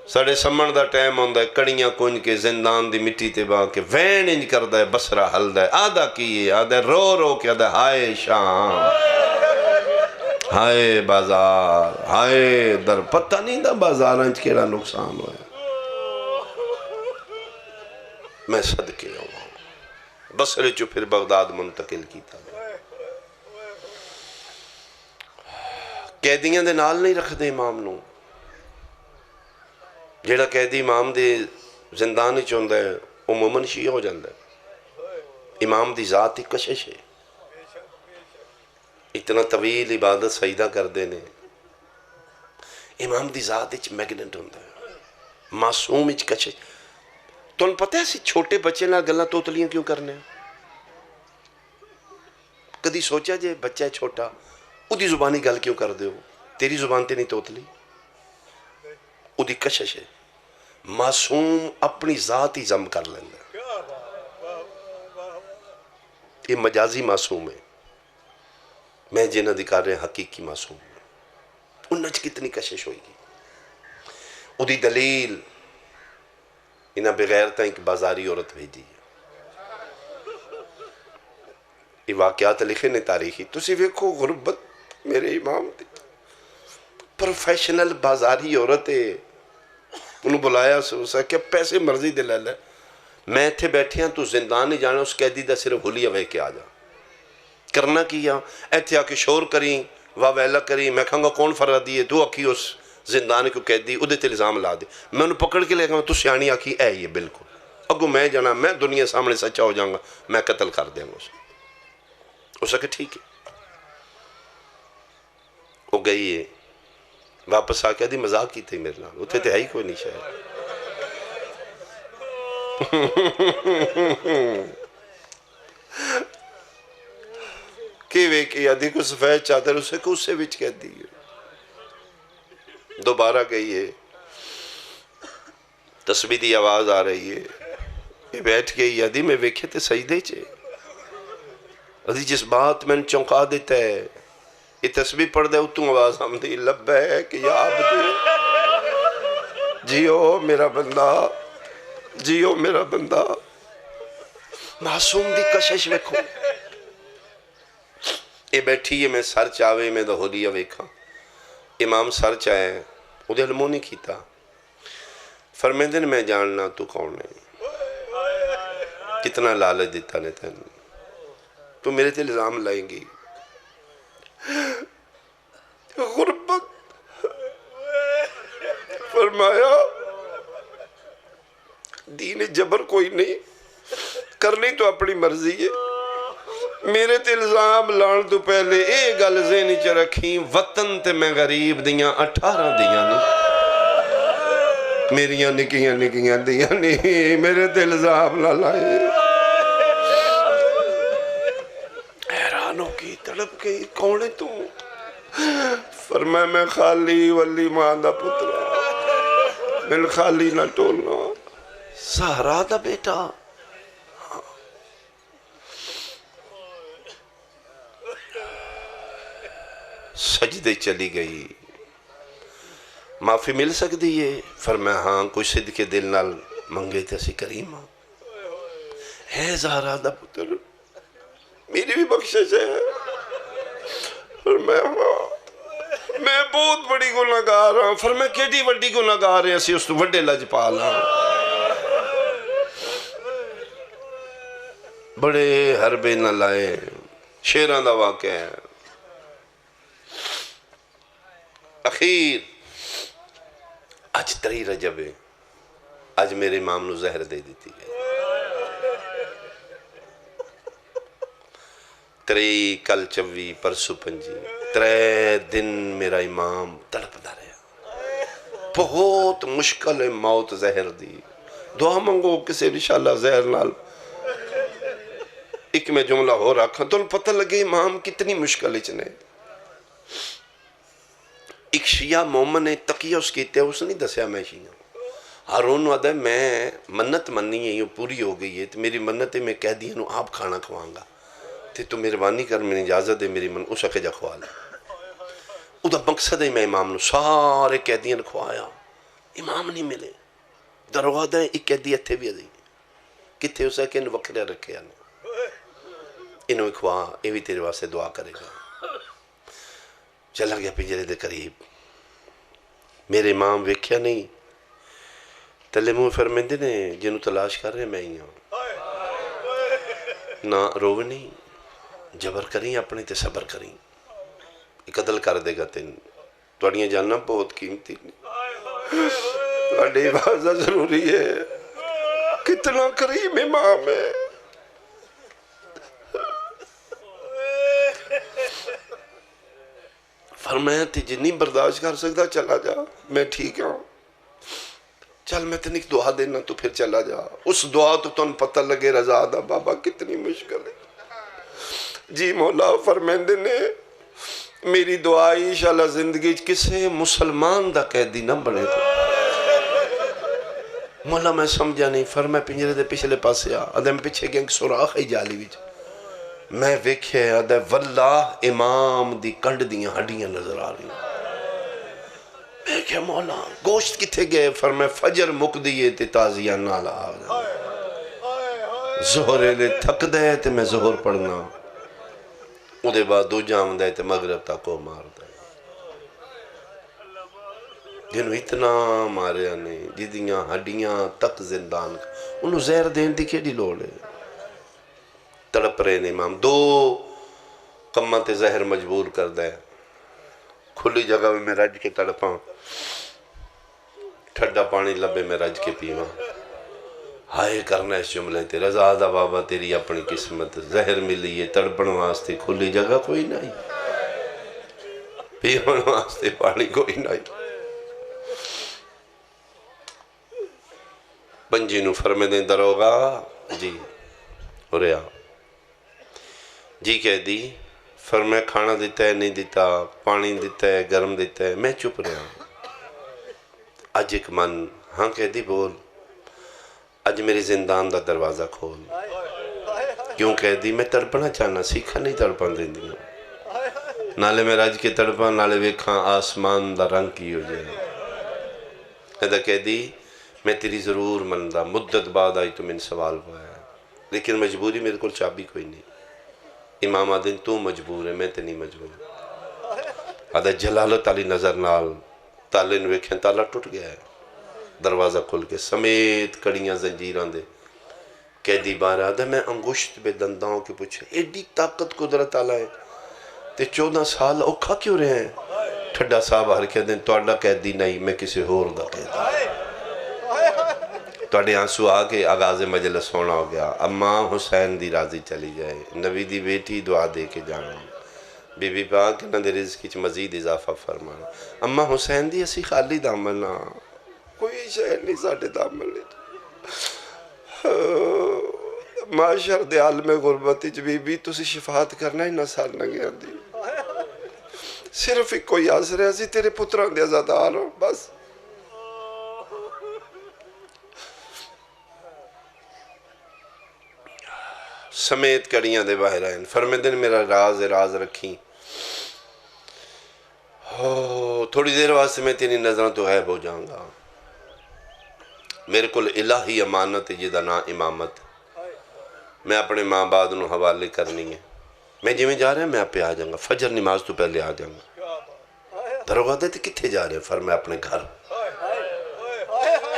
ساڑھے سمن دا ٹائم ہوندہ ہے کڑیاں کنج کے زندان دی مٹی تے با کے وین انج کردہ ہے بسرہ حل دہ ہے آدھا کیے آدھے رو کے آدھے ہائے شام ہائے بازار ہائے در پتہ نہیں دا بازار انج کیڑا نقصان ہوئے میں صدقے ہوں بسرے چو پھر بغداد منتقل کیتا قیدیاں دے نال نہیں رکھ دے امام نو جیڑا قیدی امام دے زندان چوندہ ہے وہ مومن شیعہ ہو جاندہ ہے امام دی ذات ہی کشش ہے اتنا طویل عبادت سجدہ کر دینے امام دی ذات ہی میگنٹ ہوندہ ہے معصوم ہی کشش تو ان پتہ ہے سی چھوٹے بچے نہ گلہ توتلیاں کیوں کرنے کدی سوچا جے بچہ ہے چھوٹا ادھی زبانی گل کیوں کر دے ہو تیری زبان تے نہیں توتلی ادھی کشش ہے معصوم اپنی ذات ہی زم کر لیندہ یہ مجازی معصوم ہے میں جنہ دکھا رہے حقیقی معصوم ہے انہاں کتنی کشش ہوئی گی ادھی دلیل انہاں بغیر تا ایک بازاری عورت بھیجی ہے یہ واقعات لکھے نے تاریخی تو سی ویکھو غربت میرے امام تھی پروفیشنل بازاری عورت ہے انہوں بلایا سوسا کہ پیسے مرضی دے لے لے میں تھے بیٹھے ہیں تو زندان نہیں جانا اس قیدی دا صرف بھولیا وے کے آ جا کرنا کیا ایتھے آ کے شور کریں واہ ویلا کریں میں کھاں گا کون فرہ دیئے تو آکی اس زندان کو قیدی ادھے تے الزام لا دے میں انہوں پکڑ کے لے گا تو سیانی آکی اے یہ بالکل اگو میں جانا میں دنیا سامنے سچا ہو جاؤں گا میں قتل کر دیں گا اسے کہ ٹھیک ہے وہ گئی ہے واپس آ کے دی مزاق کی تھی میرے نال اتھے تے ہے ہی کوئی نہیں شاید کیوے کی آدھی کو سفید چادر اسے کو اس سے وچ کہہ دی دوبارہ گئی ہے تسبیح دی آواز آ رہی ہے یہ بیٹھ گئی آدھی میں ویکھے تے سجدے چے آدھی جس بات میں چونکا دیتا ہے یہ تسبیح پڑھ دے اتوں آواز ہم دی لبیک یا عبدی جیو میرا بندہ جیو میرا بندہ معصوم دی کشش ویکھو یہ بیٹھی ہے میں سر چاوے میں دا ہولیا ویکھا امام سر چاہے ادھے علموں نہیں کیتا فرمیدن میں جاننا تو کون ہے کتنا لالچ دیتا نے تین تو میرے تے الزام لائیں گی غربت، فرمایا دین جبر کوئی نہیں، کرنی تو اپنی مرضی ہے۔ میرے تے الزام لان تو پہلے اے گل ذہن چ رکھیں، وطن تے میں غریب دیاں 18 دیاں نہیں، میریاں نکیاں نکیاں دیاں نہیں، میرے تے الزام نہ لائے۔ حیرانوں کی تڑپ گئی، کون ہے تو؟ فرمایا میں خالی ولی ماں دا پترا، میں خالی نہ ٹولنا، سہرا دا بیٹا۔ سجدے چلی گئی، معافی مل سکتی ہے؟ فرمایا ہاں، کوئی صدقے دل نال منگے تے اسی کریم ہاں۔ ہے زہرا دا پتر، میری بھی بخشش ہے؟ فرمایا ہاں، میں بہت بڑی گناہگار ہاں۔ فرمایا کیڑی وڈی گناہگار ہے؟ اسی اس تو وڈے لجپال ہاں، بڑے حربے نہ لائے، شیران دا واقعہ ہے۔ اخیر آج 3 رجب ہے، آج میرے امام نو زہر دے دیتی ہے۔ 3 کل 24 پرسو 25، 3 دن میرا امام تڑپ دا رہا، بہت مشکل ہے موت زہر دی۔ دعا منگو کسی انشاءاللہ زہر نال۔ ایک میں جملہ ہو رکھا تو پتہ لگے امام کتنی مشکل اچنے۔ ایک شیعہ مومن نے تقیہ اس کیتے ہیں، اس نے دسیا میں شیعہ ہارون وعدہ میں منت مننی ہے، یہ پوری ہو گئی ہے، تو میری منت ہے میں کہہ دیا نو آپ کھانا کھوائیں گا، تو مہربانی کر میں اجازت ہے میری من اس اکے جا کھوا لیں۔ او دا مقصد ہے میں امام نو سارے قیدیاں کھوایا، امام نہیں ملے، دروگاہ دیں ایک قیدی اتھے بھی دی کتھے اسے کہ انہوں وکرے رکھے آنے، انہوں کھوا یہ بھی تیرے واسے دعا کرے گا۔ چلا گیا پنجرے دے قریب، میرے امام ویکھیا نہیں، تلے منہ فرمیندے نے جنہوں تلاش کر رہے میں ہی ہوں، نہ روو نہیں، جبر کریں اپنے تے صبر کریں، قتل کر دے گا تین، توڑیاں جاننا بہت قیمتی نہیں، توڑی حفاظت ضروری ہے، کتنا کریم امام ہے۔ فرمایا تجھے نہیں برداشت کر سکتا چلا جا، میں ٹھیک ہوں، چل میں تنک دعا دینا تو پھر چلا جا۔ اس دعا تو تن پتہ لگے رضا دا بابا کتنی مشکل ہے۔ جی مولا فرمیندے نے میری دعا انشاءاللہ زندگی کسے مسلمان دا قیدی نہ بنے تو۔ مولا میں سمجھا نہیں، فرمایا پنجرے دے پچھلے پاسے آ، ادھے پیچھے گیا سوراخ ہی جالی ویچ، میں ویکھے ادھے واللہ امام دی کنڈ دیاں ہڈیاں نظر آ رہی ہیں۔ میں کہا مولا گوشت کتھے گئے؟ فرمایا فجر مک دیئے تے تازیہ نالا آگا، زہرے لے تھک دے تے میں زہر پڑھنا، او دے بعد دو جام دے تے مغرب تک کو مار دے، جنہوں اتنا مارے آنے جدیاں ہڈیاں تک زندان، انہوں زہر دین دی کیڑی لوڑ ہے؟ تڑپ رہے نے امام، 2 قمت زہر مجبور کر دے، کھلی جگہ میں رج کے تڑپاں، ٹھڈا پانی لبے میں رج کے پیواں، ہائے کرنا اس جملے تے رضا دا بابا تیری اپنی قسمت، زہر ملی ہے تڑپن واسطے کھلی جگہ کوئی نہیں، پیون واسطے پانی کوئی نہیں۔ پنجی نو فرمے دیں دروگا جی ہو رہا جی کہہ دی، فرمایا کھانا دیتا ہے نہیں دیتا، پانی دیتا ہے گرم دیتا ہے، میں چپ رہا ہوں۔ آج ایک من ہاں کہہ دی بول، آج میری زندان دا دروازہ کھول، کیوں کہہ دی میں تڑپنا چاہنا سیکھا نہیں تڑپن دیں دیا، نالے میں رج کے تڑپا نالے ویکھاں آسمان دا رنگ کی ہو جائے۔ ایدہ کہہ دی میں تیری ضرور مندہ، مدت بعد آئی تو من سوال پایا، لیکن مجبوری میرے کو چابی کوئی نہیں، امام آدھن تو مجبور ہے میں تے نہیں مجبور۔ آدھا جلالت علی نظر نال تالے نویکھیں تالا ٹوٹ گیا ہے، دروازہ کھل کے سمیت کڑیاں زنجیران دے، قیدی بار آدھا میں انگشت بے دنداؤں کے پوچھے ایڈی طاقت قدرت آلہ ہے تے 14 سال اوکھا کیوں رہے ہیں؟ ٹھڈا صاحب ہر کہہ دیں توڑا قیدی نہیں میں کسی ہور دا قیدی توڑے آنسو آگے آغاز مجلس ہونا ہو گیا اماں حسین دی راضی چلی جائے نبی دی بیٹی دعا دے کے جانا بی بی پاک نہ دے رزق کی مزید اضافہ فرمانا اماں حسین دی اسی خالی دامنا کوئی شہر نہیں ساٹھے دامن لے معاشر دے عالم غربتی بی بی تسی شفاعت کرنا ہی نہ سال نہ گیا دی صرف ایک کوئی آسر ہے تیرے پتران دے ازادار ہو بس سمیت کڑیاں دے باہر آئین فرمیدن میرا راز رکھیں تھوڑی دیر واسطے میں تیری نظروں تو غائب ہو جاؤں گا میرے کل الہی امانت جدہ نا امامت میں اپنے ماں بعد انہوں حوالے کرنی ہے میں جی میں جا رہے ہیں میں آپ پہ آ جاؤں گا فجر نماز تو پہلے آ جاؤں گا دروگاہ دیتے کتھے جا رہے ہیں فرمائے اپنے گھر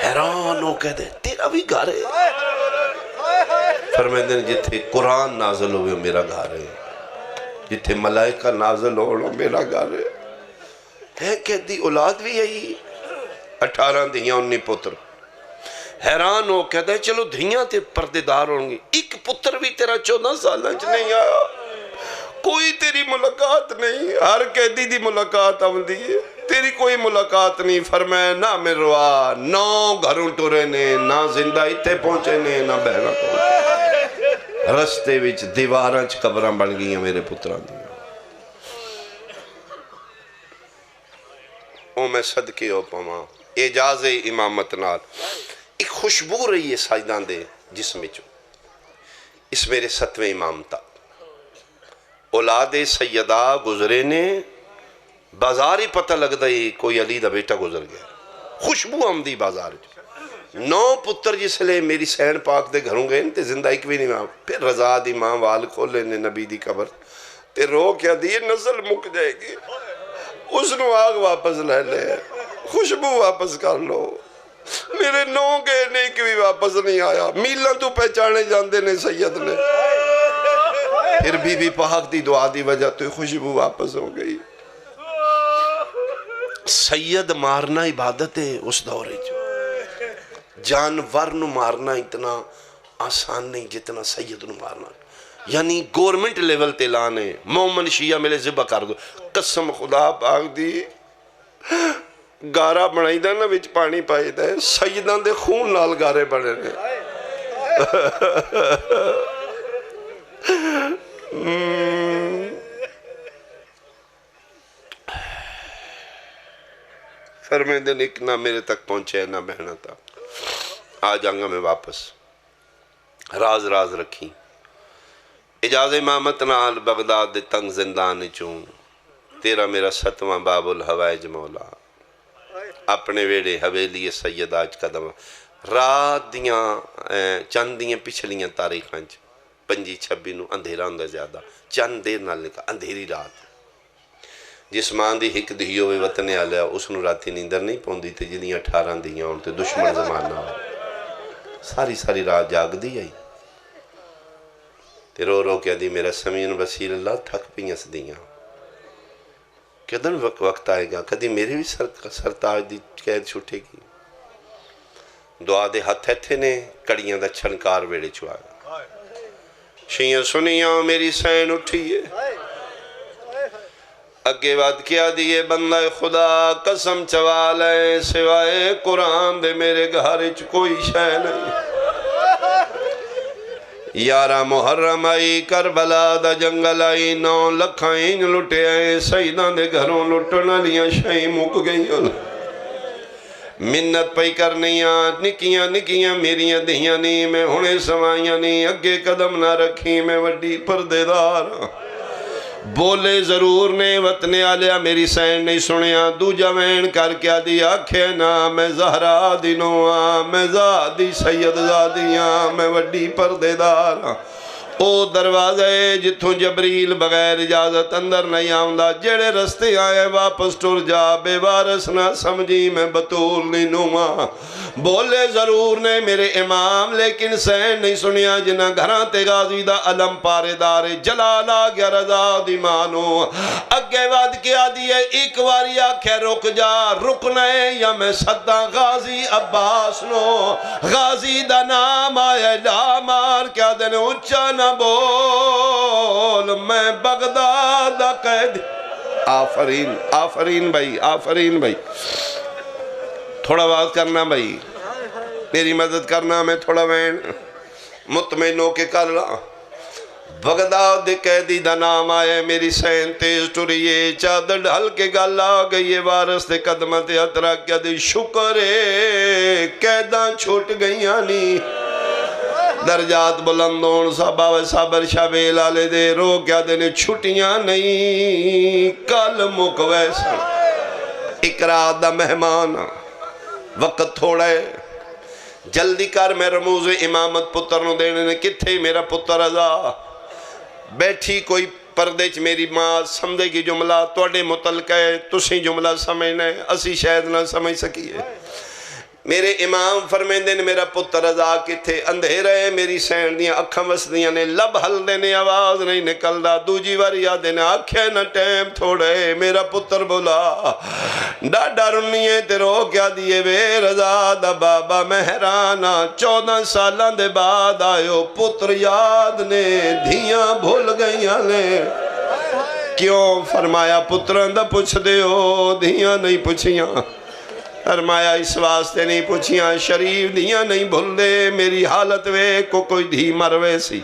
حیران ہو کہہ دے تیرا بھی گھر ہے فرمائے دن جتھے قرآن نازل ہوئے میرا گھر ہے جتھے ملائکہ نازل ہوئے میرا گھر ہے کہ دی اولاد بھی یہی 18 دھیاں 19 پتر حیران ہو کہتا ہے چلو دھیاں تے پردیدار ہوں گی ایک پتر بھی تیرا 14 سالنچ نہیں آیا کوئی تیری ملاقات نہیں ہر قیدی دی ملاقات آمدی ہے تیری کوئی ملاقات نہیں فرمائے نہ مروا نہ گھروں ٹورے نے نہ زندہ اتھے پہنچے نے نہ بہنا پہنچے رستے وچ دیواراں چ قبراں بن گئی ہیں میرے پتران دی او میں صدقے ہو پاواں اعجاز امامت نال ایک خوشبو رہی ہے ساجدان دے جسم وچ اس میرے 7ویں امام تک اولاد سیدہ گزرے نے بازار ہی پتہ لگ دائی کوئی علی دا بیٹا گزر گیا خوشبو آمدی بازار 9 پتر جس لئے میری سین پاک دے گھروں گئے تے زندہ ایک بھی نہیں ماں پھر رضا دی ماں وال کھولے نے نبی دی قبر تے رو کیا دی نسل مک جائے گی اس نو آگ واپس لے لے خوشبو واپس کر لو میرے 9 گئے نہیں کہ بھی واپس نہیں آیا میلہ تو پہچانے جاندے نے سید نے پھر بی بی پاک دی دعا دی وجہ تو خوشبو واپس ہو گئی سید مارنا عبادت ہے اس دورے جو جانور نو مارنا اتنا آسان نہیں جتنا سید نو مارنا یعنی گورنمنٹ لیول تے لانے مومن شیعہ ملے ذبح کر دو قسم خدا پاک دی گارا بنائی دا نا وچ پانی پائی دا ہے سیدان دے خون نال گارے بنے نے فرمائے دن ایک نہ میرے تک پہنچے نہ بہنا تھا آ جاؤں گا میں واپس راز رکھیں اجاز امامت نال بغداد دے تنگ زندان چون تیرا میرا 7واں باب الحوائج مولا اپنے ویڑے حویلی سید آج قدم رات دیاں چند دیاں پچھلیاں تاریخاں 25-26 نو اندھیرا اندر زیادہ چند دیر نہ لکھا اندھیری رات جس ماں دی ہک دہیو وے وطنے آلیا اس نو راتی نیندر نہیں پوندی تے جدیاں 18 دیاں ان تے دشمن زمانہ ہو ساری رات جاگ دی آئی تے رو کیا دی میرا سمین بصیر اللہ تھک پینس دیاں کدن وقت آئے گا کدی میرے بھی سرتاج دی قید چھوٹے گی دعا دے ہتھ تھے نے کڑیاں دا چھنکار ویڑے چھوا گا شیعہ سنیاں میری سین اٹھیے اگے بات کیا دیئے بندہ خدا قسم چوالے سوائے قرآن دے میرے گھارچ کوئی شے نہیں 11 محرم آئی کربلا دا جنگل آئی 9 لکھائیں لٹے آئے سیدان دے گھروں لٹنا لیاں شاہی مک گئی منت پئی کرنیاں نکیاں میریاں دہیاں نہیں میں ہونے سوائیاں نہیں اگے قدم نہ رکھی میں وڈی پردے دار بولے ضرور نے وطنے آلیا میری سین نہیں سنیا دو جوین کر کیا دیا کھینا میں زہرا دنوں میں زادی سید زادیاں میں وڈی پردے دار او دروازے جتھوں جبریل بغیر اجازت اندر نہیں آؤندا، جڑے رستے آئے واپس ٹر جا، بے وارث نہ سمجھی میں بطول نہیں نواں۔ بولے ضرور نے میرے امام، لیکن سین نہیں سنیا، جنہ گھراں تے غازی دا علم پارے دارے جلال آ گیا رضا دی مانو۔ اگے وعد کیا دیئے ایک واری آکھے رک جا، رکنا ہے یا میں صدا غازی عباس نو، غازی دا نام آئے لا مار کیا دن اچھا نہ بول، میں بغداد دا قید۔ آفرین آفرین بھائی، آفرین بھائی، تھوڑا بات کرنا بھائی، میری مدد کرنا، میں تھوڑا وین مطمئن ہو کے کر رہا۔ بغداد دے قیدی دا نام آئے، میری سین تیز ٹریے، چادر ڈھل کے گل آ گئی، وارث دے قدمت اترا کیا دی شکر ہے قیداں چھوٹ گئیاں نہیں، درجات بلندون صحابہ صابر شابیل آلے دے رو کیا دینے چھٹیاں نہیں، کل مکویسا اقرا دا مہمان، وقت تھوڑا ہے، جلدی کر میں رموز امامت پتر نو دینے نے، کتھے میرا پتر رضا بیٹھی کوئی پردے چ میری ماں سمجھے کی جملہ توڑے متعلق ہے، تسی جملہ سمجھنا ہے، اسی شاید نہ سمجھ سکیے۔ میرے امام فرمیندے نے میرا پتر رضا کتھے، اندھیرے میری سین دیاں اکھاں وسدیاں نے، لب ہل دینے آواز نہیں نکل دا، دوجی واری آدھے نے آکھے نہ ٹیم تھوڑے، میرا پتر بولا ڈاڈا رنیے تے رو کیا دیئے وے رضا دا بابا مہرانا، 14 سالان دے بعد آئیو پتر یاد نے، دھیاں بھول گئیاں نے، کیوں فرمایا پتران دا پوچھ دے ہو، دھیاں نہیں پوچھیاں، فرمایا اس واسطے نہیں پوچھیاں، شریف دیاں نہیں بھول دے، میری حالت وے کو کوئی دھی مروے سی،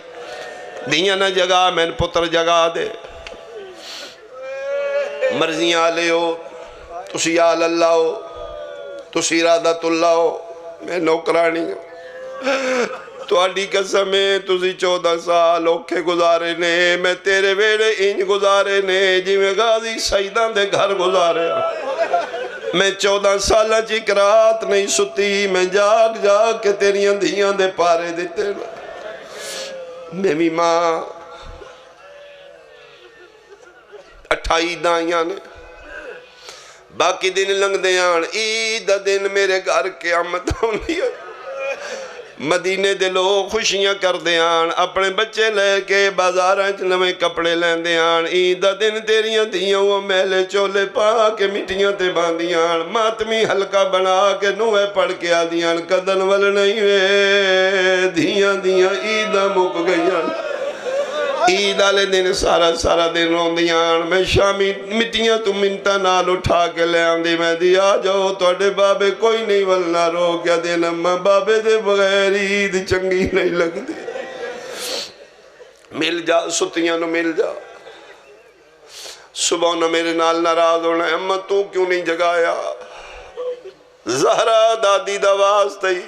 دیاں نہ جگہ میں پتر جگہ دے، مرضیاں لے ہو، تسی آل اللہ ہو، تسی ارادت اللہ ہو، میں نوکرانی ہوں، تو اڈی قسم ہے تسی 14 سال اوکھے گزارے نے، میں تیرے ویڑے انج گزارے نے، جی میں غازی سیدان دے گھر گزارے میں 14 سالہ چیک رات نہیں ستی، میں جاگ جاگ کے تیری اندھیاں دے پارے دیتے نا، میری ماں 28 دائیاں نے، باقی دن لنگ دیاں، عید دن میرے گھر قیامت ہونی ہے، مدینے دے لوگ خوشیاں کر دیاں، اپنے بچے لے کے بازاراں چ نویں کپڑے لین دیاں، عید دن تیریاں دیاں وہ میلے چولے پا کے مٹیاں تے باندیاں، ماتمی حلقہ بنا کے نوے پڑھ کے آدیاں، قدن ول نہیں وے دیاں دیاں عیدہ مک گئیاں، عید آلے دن سارا دن روندیاں، میں شامی مٹیاں تو منتہ نال اٹھا کے لے آندی، میں دیا جاؤ توڑے بابے کوئی نہیں ولنا رو کیا دینا، میں بابے دے بغیر عید چنگی نہیں لگ دی، مل جا ستیاں نو مل جا، صبح نہ میرے نال ناراض ہونا، اماں تو کیوں نہیں جگایا، زہرہ دادی دواز تھی،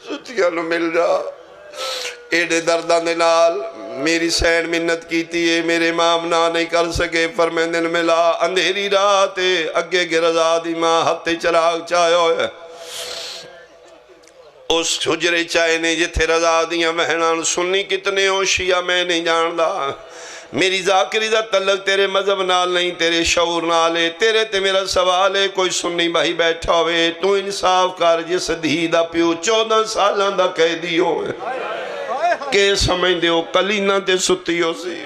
ستیاں نو مل جا، ایڈے دردان دے نال میری سین منت کیتی ہے، میرے امام نہ نہیں کر سکے، فرمیندن ملا اندھیری رات اگے گرزا دی ماں ہتھے چراغ چاہے ہوئے، اس حجرے چاہے نے جتھے رضا دیاں بہنان، سنی کتنے ہو شیعہ میں نہیں جاندہ، میری ذاکری دا تعلق تیرے مذہب نال نہیں، تیرے شعور نالے، تیرے تے میرا سوال ہے، کوئی سنی بھائی بیٹھا ہوئے، تو انصاف کر جس دھی دا پیو 14 سالان دا قیدی ہوئے، کہ سمجھ دے ہو کلینہ تے ستی ہو سی،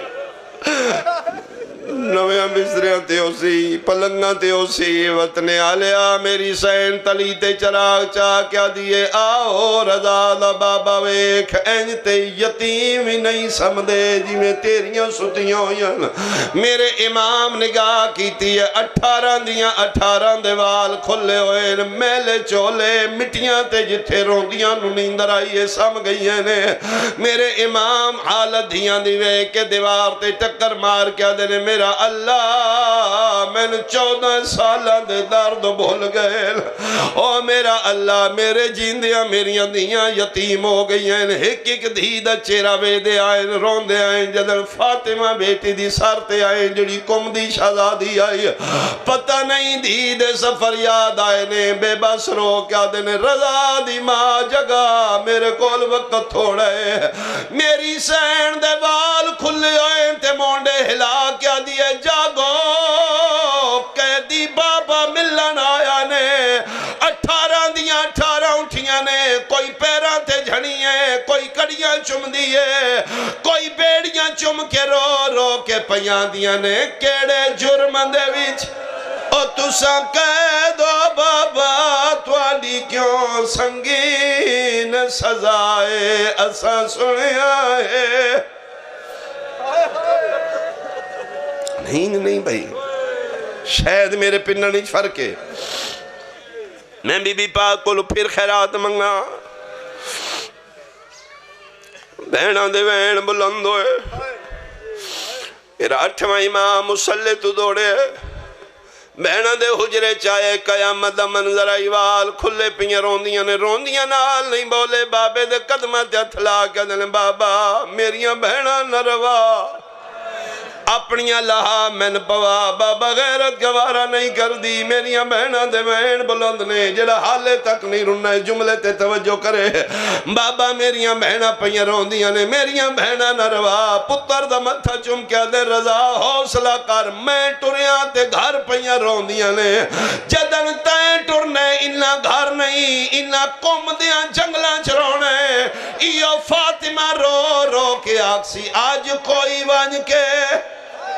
نویاں بستریاں تے ہو سی، پلنگاں تے ہو سی، وطن آلیا میری سین تلی تے چراغ چاہ کیا دیئے، آؤ رضا دا بابا ویکھ اینج تے یتیم ہی نہیں سمدے جی میں تیریاں ستیاں ہویاں، میرے امام نگاہ کیتی ہے 18 دیوال کھلے ہوئے، میلے چولے مٹیاں تے جتھے روندیاں نو نیندر آئیے سم گئی ہیں نے، میرے امام حالت دھیاں دیوے کے دیوار تے ٹکر مار کیا دینے، میرا اللہ میں 14 سالہ دے درد بھول گئے او میرا اللہ میرے جیندیاں میریاں دیاں یتیم ہو گئی ہیں ایک ایک دھی دا چہرہ وے دے آئیں رون دے آئیں جدن فاطمہ بیٹی دی سارتے آئیں جڑی کم دی شہزادی آئی پتہ نہیں دھی دے سفر یاد آئے نے بے بس رو کیا دینے رضا دی ماں جگہ میرے کول وقت تھوڑے میری سین دے وال کھلے ہوئے تے مونڈے ہلا کیا دیئے جاگو قیدی بابا ملن آیا نے 18 دیاں 18 اٹھیاں نے کوئی پیران تے جھڑیے کوئی کڑیاں چم دیئے کوئی بیڑیاں چم کے رو رو کے پیاں دیاں نے کیڑے جرم دے وچ او تساں کہہ دو بابا تواڈی کیوں سنگین سزائے اساں سنیا ہے نہیں بھائی شاید میرے پنڈ نہیں فرق ہے میں بی بی پاک کو پھر خیرات منگا بہنہ دے وین بلند ہوئے میرا 8واں امام مسلح تو دوڑے بہنہ دے حجرے چاہے قیامت دا منظر ایوال کھلے پیاں روندیاں نال نہیں بولے بابے دے قدمہ تے اتھلا کے دنے بابا میریاں بہنہ نہ روا اپنیاں لہا میں پوا بابا غیرت گوارا نہیں کر دی میریاں بہنہ دے وین بلند نے جڑا حالے تک نہیں رنہ جملے تے توجہ کرے بابا میریاں بہنہ پیاں روندیاں نے میریاں بہنہ نہ روا پتر دا متھا چم کیا دے رضا حوصلہ کر میں ٹریاں تے گھر پیاں روندیاں نے جدن تائیں ٹرنے انہا گھر نہیں انہا قوم دیاں جنگلاں چرونے ایو فاطمہ رو رو کے آکسی آج کوئی وانج کے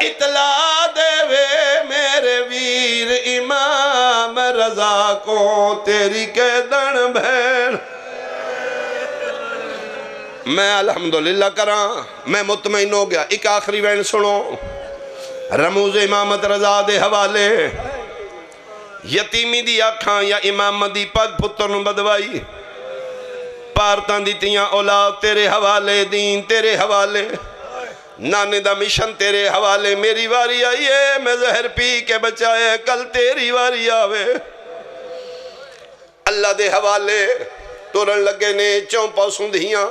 اطلاع دے وے میرے ویر امام رضا کو تیری قیدن بہن میں الحمدللہ کراں میں مطمئن ہو گیا ایک آخری وین سنو رموز امامت رضا دے حوالے یتیمی دی آکھاں یا امام دی پگ پتر بدوائی پارتاں دیتیاں اولاد تیرے حوالے دین تیرے حوالے نانے دا مشن تیرے حوالے میری واری آئیے میں زہر پی کے بچائے کل تیری واری آوے اللہ دے حوالے تورن لگے نے چونپا سندھیاں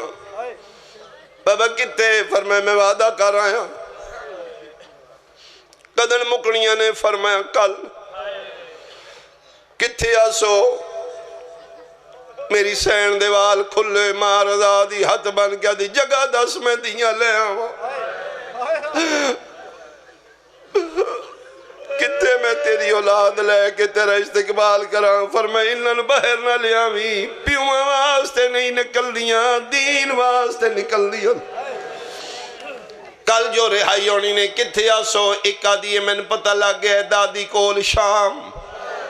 بابا کتے فرمائے میں وعدہ کر رہا قدن مکڑیاں نے فرمایا کل کتے آسو میری سین دیوال کھلے ماں رضا دی ہاتھ بن کیا دی جگہ 10 میں دیاں لے آواں کتے میں تیری اولاد لے کے تیرا استقبال کراں فرمائے انہاں باہر نہ لیا بھی پیوں واسطے نہیں نکل دیاں دین واسطے نکل دیاں کل جو رہائی ہونی نے کتھے آسو ایک آدھی میں پتہ لگ گیا دادی کول شام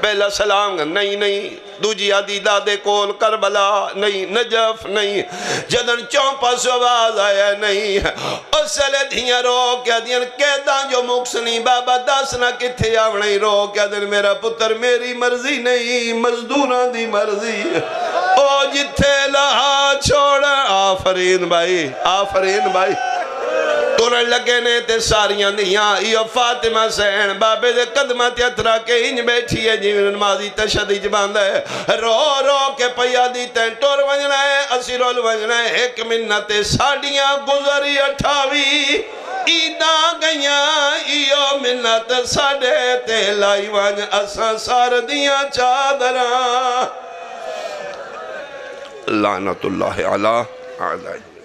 پہلا سلام نہیں دوجی آدھی دادے کول کربلا نہیں نجف نہیں جدن چونپا سو آواز آیا نہیں اسلے دھیاں رو کیا دین قیدان جو مکسنی بابا داسنا کتھے آونے رو کیا دن میرا پتر میری مرضی نہیں مزدوران دی مرضی او جتھے لہا چھوڑا آفرین بھائی تورن لگے نے تے ساریاں دیاں ایو فاطمہ سین بابے دے قدمہ تے اترا کے انج بیٹھی ہے جی نمازی تشدی جباند ہے رو رو کے پیا دی تین ٹور ونجنا ہے اسیرول ونجنا ہے ایک منت ساڑیاں گزری 28 ایداں گئیاں ایو منت ساڑے تے لائی ونج اساں سار دیاں چادراں لعنت اللہ علی